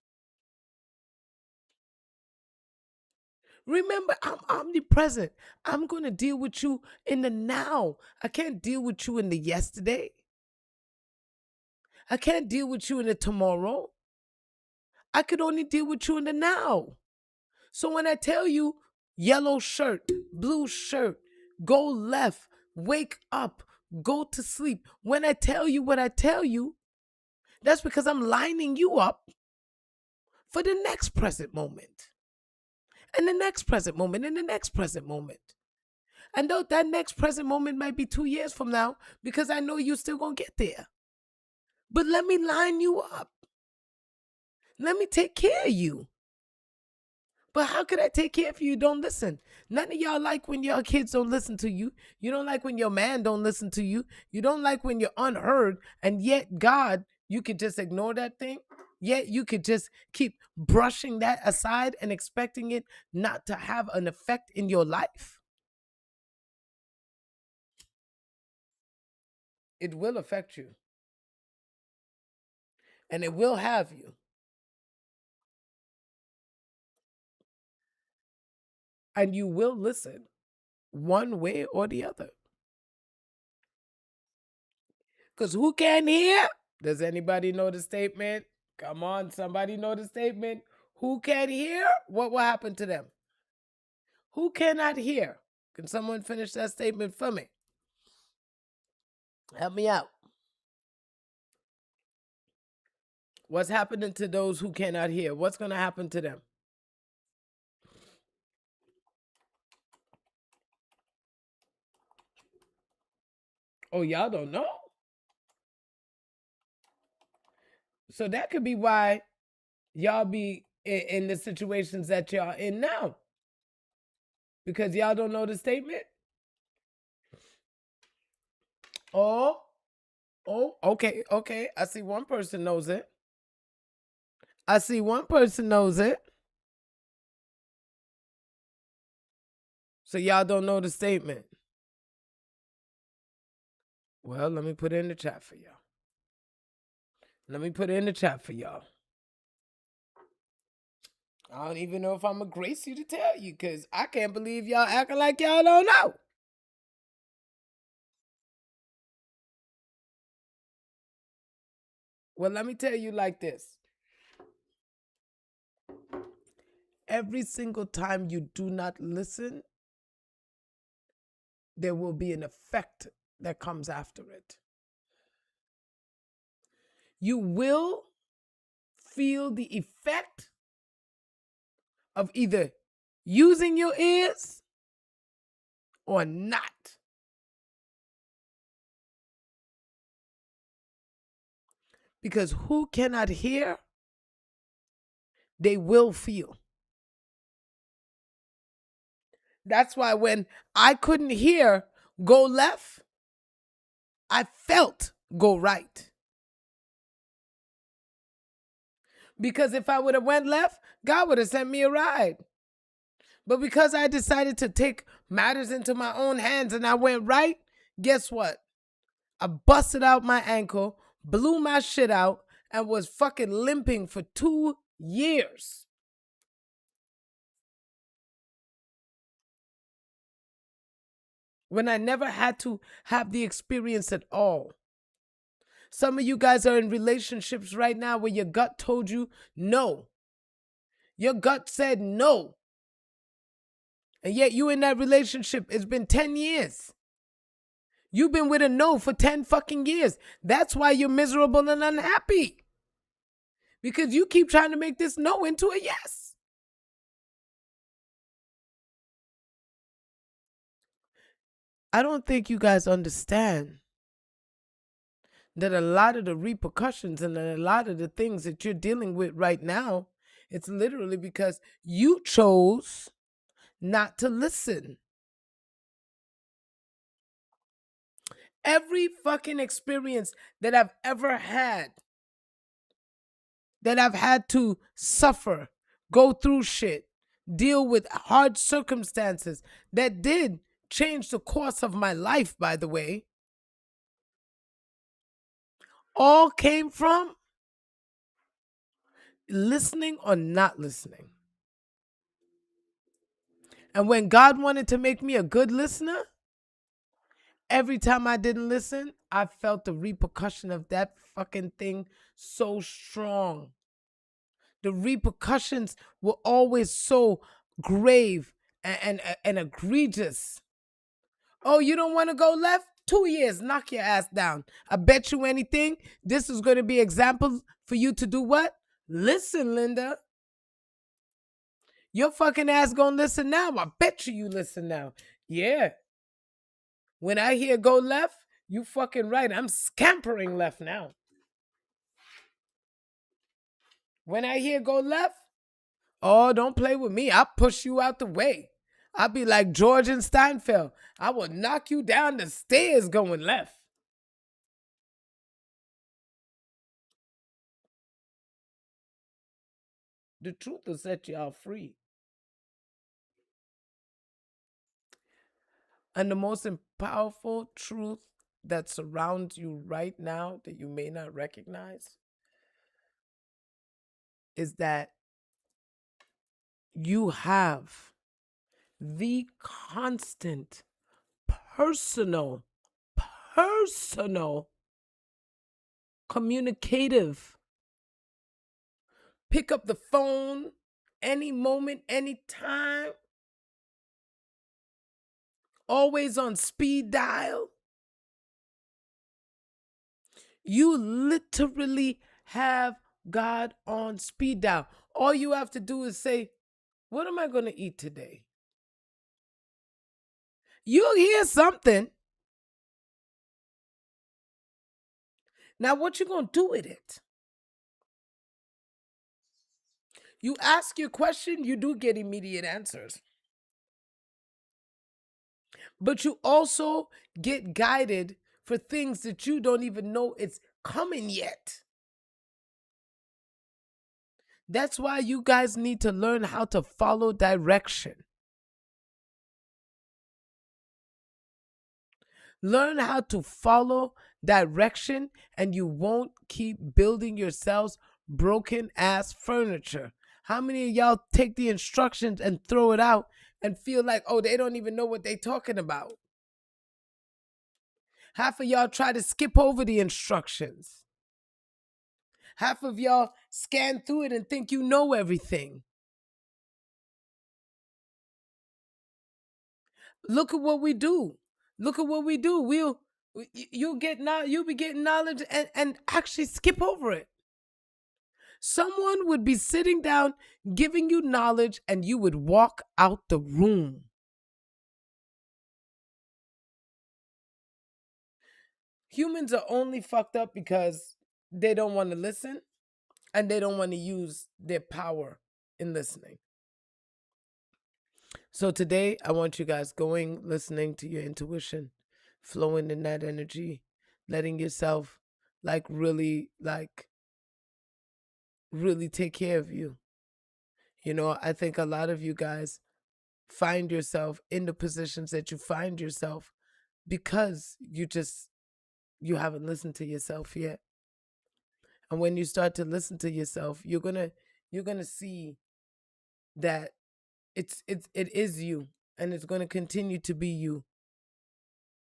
Remember, I'm omnipresent. I'm going to deal with you in the now. I can't deal with you in the yesterday. I can't deal with you in the tomorrow. I could only deal with you in the now. So when I tell you yellow shirt, blue shirt, go left, wake up, go to sleep. When I tell you what I tell you, that's because I'm lining you up for the next present moment. And the next present moment, and the next present moment. And though that next present moment might be 2 years from now, because I know you're still going to get there. But let me line you up. Let me take care of you. But how could I take care if you don't listen? None of y'all like when your kids don't listen to you. You don't like when your man don't listen to you. You don't like when you're unheard. And yet God, you could just ignore that thing. Yet you could just keep brushing that aside and expecting it not to have an effect in your life. It will affect you. And it will have you. And you will listen one way or the other. Because who can hear? Does anybody know the statement? Come on, somebody know the statement. Who can hear? What will happen to them? Who cannot hear? Can someone finish that statement for me? Help me out. What's happening to those who cannot hear? What's going to happen to them? Oh, y'all don't know? So that could be why y'all be in the situations that y'all in now. Because y'all don't know the statement? Oh, okay. I see one person knows it. So y'all don't know the statement. Well, let me put it in the chat for y'all. I don't even know if I'm going to grace you to tell you, because I can't believe y'all acting like y'all don't know. Well, let me tell you like this. Every single time you do not listen, there will be an effect that comes after it. You will feel the effect of either using your ears or not. Because who cannot hear, they will feel. That's why when I couldn't hear go left, I felt go right. Because if I would have went left, God would have sent me a ride. But because I decided to take matters into my own hands and I went right, guess what? I busted out my ankle, blew my shit out, and was fucking limping for 2 years. When I never had to have the experience at all. Some of you guys are in relationships right now where your gut told you no. Your gut said no. And yet you in that relationship, it's been 10 years. You've been with a no for 10 fucking years. That's why you're miserable and unhappy. Because you keep trying to make this no into a yes. I don't think you guys understand that a lot of the repercussions and a lot of the things that you're dealing with right now, it's literally because you chose not to listen. Every fucking experience that I've ever had, that I've had to suffer, go through shit, deal with hard circumstances that did change the course of my life, by the way, all came from listening or not listening. And when God wanted to make me a good listener, every time I didn't listen, I felt the repercussion of that fucking thing so strong. The repercussions were always so grave and egregious. Oh, you don't want to go left? 2 years, knock your ass down. I bet you anything, this is going to be example for you to do what? Listen, Linda. Your fucking ass gonna listen now. I bet you listen now. Yeah. When I hear go left, you fucking right. I'm scampering left now. When I hear go left, oh, don't play with me. I'll push you out the way. I'll be like George and Steinfeld. I will knock you down the stairs going left. The truth will set y'all free. And the most powerful truth that surrounds you right now that you may not recognize is that you have the constant personal communicative, pick up the phone any moment, any time, always on speed dial. You literally have God on speed dial. All you have to do is say, what am I going to eat today? You'll hear something. Now, what you going to do with it? You ask your question, you do get immediate answers. But you also get guided for things that you don't even know it's coming yet. That's why you guys need to learn how to follow direction. Learn how to follow direction, and you won't keep building yourselves broken ass furniture. How many of y'all take the instructions and throw it out and feel like, oh, they don't even know what they're talking about? Half of y'all try to skip over the instructions. Half of y'all scan through it and think you know everything. Look at what we do. Look at what we do. You'll be getting knowledge and actually skip over it. Someone would be sitting down giving you knowledge and you would walk out the room. Humans are only fucked up because they don't want to listen and they don't want to use their power in listening. So today, I want you guys listening to your intuition, flowing in that energy, letting yourself really take care of you. You know, I think a lot of you guys find yourself in the positions that you find yourself because you haven't listened to yourself yet. And when you start to listen to yourself, you're gonna see that it is you, and it's gonna continue to be you.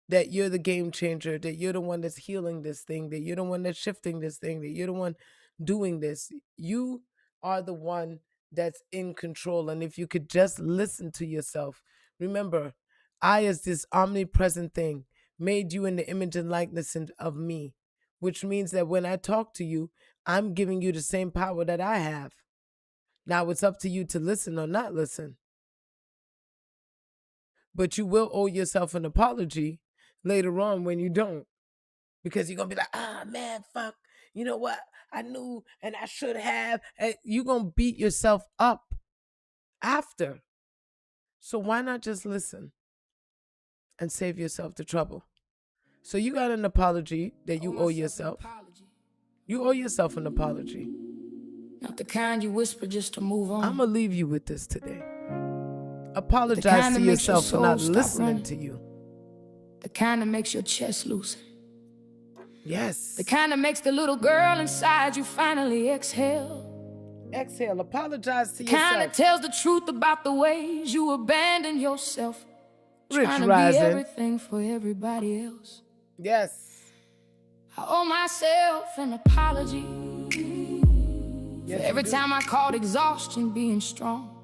That you're the game changer, that you're the one that's healing this thing, that you're the one that's shifting this thing, that you're the one doing this. You are the one that's in control. And if you could just listen to yourself, remember, I, as this omnipresent thing, made you in the image and likeness of me, which means that when I talk to you, I'm giving you the same power that I have. Now it's up to you to listen or not listen. But you will owe yourself an apology later on when you don't. Because you're going to be like, man, fuck. You know what? I knew and I should have. And you're going to beat yourself up after. So why not just listen and save yourself the trouble? So you got an apology that you owe yourself. You owe yourself an apology. Not the kind you whisper just to move on. I'm going to leave you with this today. Apologize to yourself for not listening to you. The kind that makes your chest loosen. Yes. The kind that makes the little girl inside you finally exhale. Exhale. Apologize to yourself. yourself. The kind that tells the truth about the ways you abandon yourself. Rich trying to rising. be everything for everybody else. Yes. I owe myself an apology. Yes, for every time I called exhaustion being strong.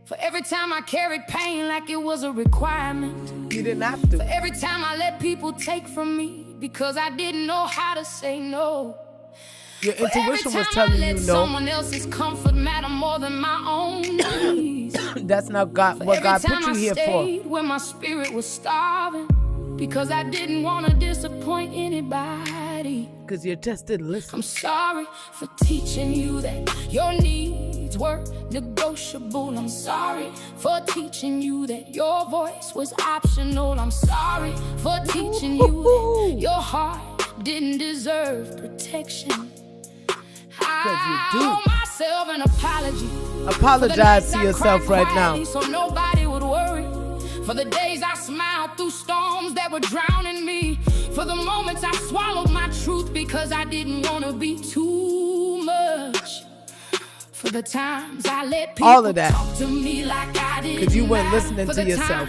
For every time I carried pain like it was a requirement. You didn't have to. For every time I let people take from me because I didn't know how to say no. Your intuition was telling you no. Someone else's comfort matter more than my own needs. That's not God. What God put you here for. When my spirit was starving because I didn't want to disappoint anybody. Because you just didn't listen. I'm sorry for teaching you that your needs were negotiable. I'm sorry for teaching you that your voice was optional. I'm sorry for teaching you that your heart didn't deserve protection. I owe myself an apology. Apologize to yourself right now. So nobody would worry. For the days I smiled through storms that were drowning me. For the moments I swallowed my truth because I didn't want to be too much. For the times I let people all of that. Talk to me like I didn't. Because you weren't listening to yourself.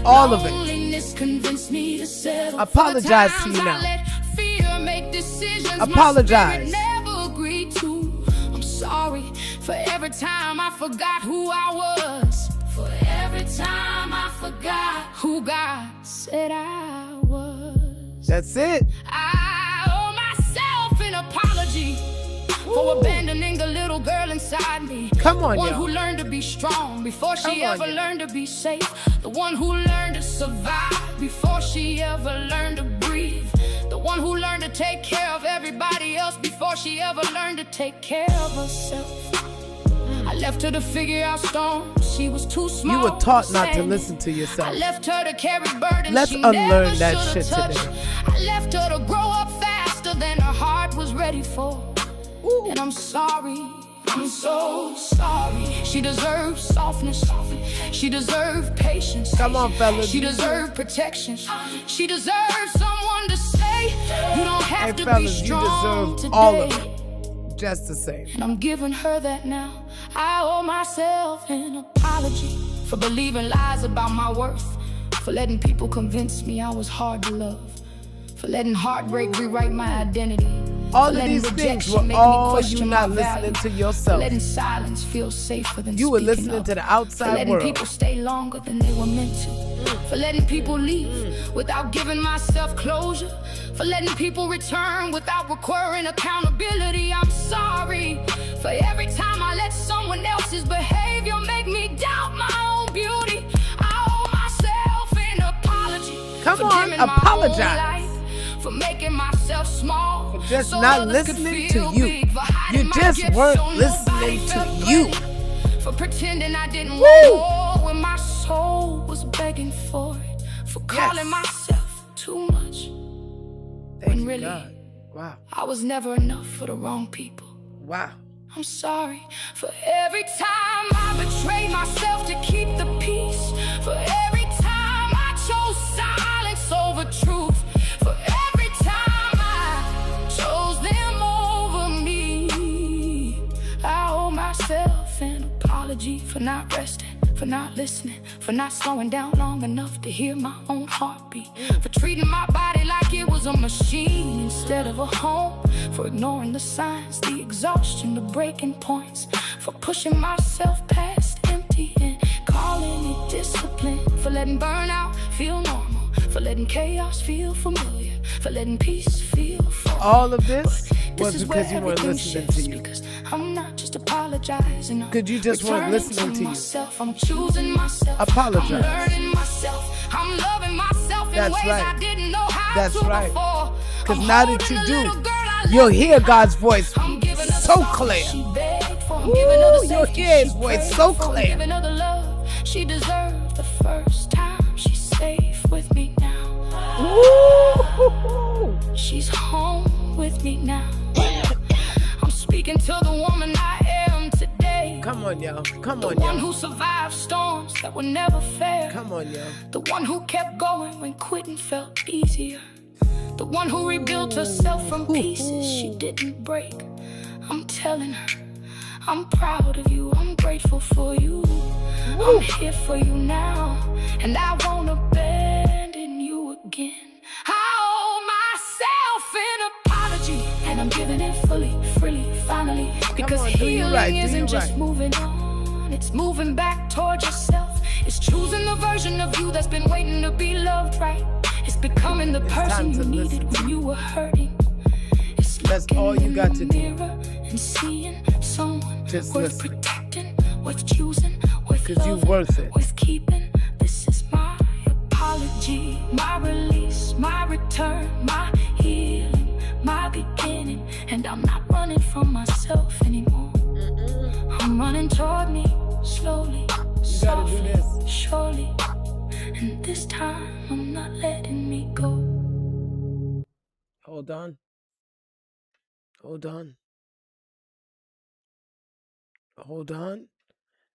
All of it. Convinced me to settle. Apologize to you now. Fear make decisions apologize. Never agreed to. I'm sorry for every time I forgot who I was. For every time I forgot who God said I was. That's it. I owe myself an apology. For abandoning the little girl inside me. Come on, the one y'all. who learned to be strong before she ever learned to be safe. The one who learned to survive before she ever learned to breathe. The one who learned to take care of everybody else before she ever learned to take care of herself. I left her to figure out storms. She was too small. You were taught not to listen to yourself. I left her to carry burdens. Let's she unlearn never that should shit have touched. today. I left her to grow up faster than her heart was ready for. Ooh. And I'm sorry, I'm so sorry. She deserves softness. She deserves patience. Come on, fellas. She deserves protection. She deserves someone to say, you don't have to fellas, be strong you deserve today. all of it. Just the same. And I'm giving her that now. I owe myself an apology for believing lies about my worth. For letting people convince me I was hard to love. For letting heartbreak rewrite my identity. All of these things were all you not listening to yourself. Letting silence feel safer than you were speaking listening up. to the outside letting world. People stay longer than they were meant to. For letting people leave without giving myself closure. For letting people return without requiring accountability. I'm sorry for every time I let someone else's behavior make me doubt my own beauty. I owe myself an apology. Come for on, dimming my own apologize. light, for making myself small, For just so not others could listening feel to you. big, for hiding You my just gifts weren't so nobody listening felt to you. great, for pretending I didn't Woo! want more when my soul was begging for it, for calling Yes. myself too much Thank when you, really God. Wow. I was never enough for the wrong people. Wow. I'm sorry for every time I betrayed myself to keep the peace, for every time I chose silence over truth, for every time I chose them over me. I owe myself an apology for not resting, for not listening, for not slowing down long enough to hear my own heartbeat, for treating my body like it was a machine instead of a home, for ignoring the signs, the exhaustion, the breaking points, for pushing myself past empty and calling it discipline, for letting burnout feel normal, for letting chaos feel familiar, for letting peace feel full. All of this This was is because where you weren't everything listening to shifts, you. because I'm not just apologizing. I'm Because you just weren't returning listening to you. myself. I'm choosing myself. Apologize. I'm learning myself. I'm loving myself in That's ways right. I didn't know how That's to right. before. Because I'm now that holding you the do, little girl I you'll left hear behind. God's voice I'm giving her so something clear. she begged for. I'm Woo, giving her the you'll safety hear his she voice prayed so for. I'm clear. giving her the love she deserved the first time. She's safe with me now. Woo! She's home with me now. I'm speaking to the woman I am today. Come on, y'all. Come The on, one y'all. who survived storms that were never fair. Come on, y'all. The one who kept going when quitting felt easier. The one who rebuilt herself from pieces she didn't break. I'm telling her, I'm proud of you, I'm grateful for you. I'm here for you now, and I won't abandon you again. I owe myself an apology, and I'm giving it fully, freely, finally. Because on, do you healing right, do isn't you just right. moving on, it's moving back towards yourself. It's choosing the version of you that's been waiting to be loved right. It's becoming the person time you to needed listen to when you were hurting. It's That's looking all you in got the to do. mirror and seeing someone Just worth listen. protecting, worth choosing, worth 'Cause you loving, worth it. worth keeping. This is my apology, my release, my return, my healing, my beginning. And I'm not running from myself anymore. I'm running toward me slowly, You gotta do softly, this. surely. And this time I'm not letting me go. Hold on. Hold on. Hold on.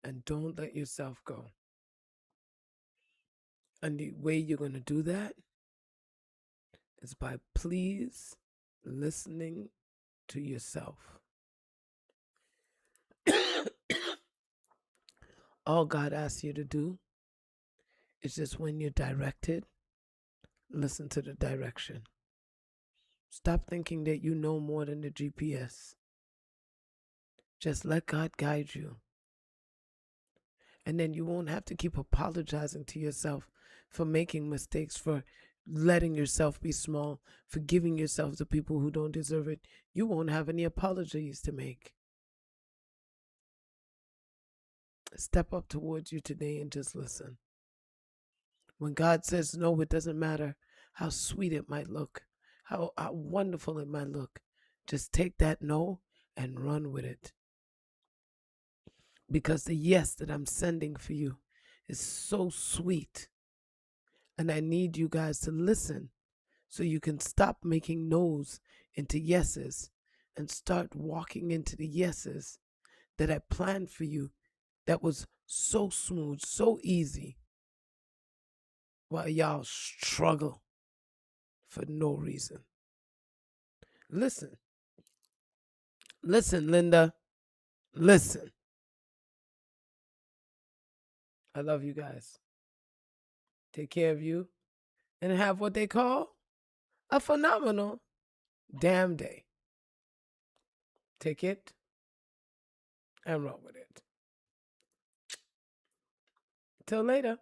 And don't let yourself go. And the way you're going to do that is by please listening to yourself. All God asks you to do is just when you're directed, listen to the direction. Stop thinking that you know more than the GPS. Just let God guide you. And then you won't have to keep apologizing to yourself for making mistakes, for letting yourself be small, for giving yourself to people who don't deserve it. You won't have any apologies to make. Step up towards you today and just listen. When God says no, it doesn't matter how sweet it might look, how wonderful it might look. Just take that no and run with it. Because the yes that I'm sending for you is so sweet. And I need you guys to listen so you can stop making no's into yeses and start walking into the yeses that I planned for you that was so smooth, so easy, while y'all struggle for no reason. Listen. Listen, Linda. Listen. I love you guys. Take care of you and have what they call a phenomenal damn day. Take it and run with it. Till later.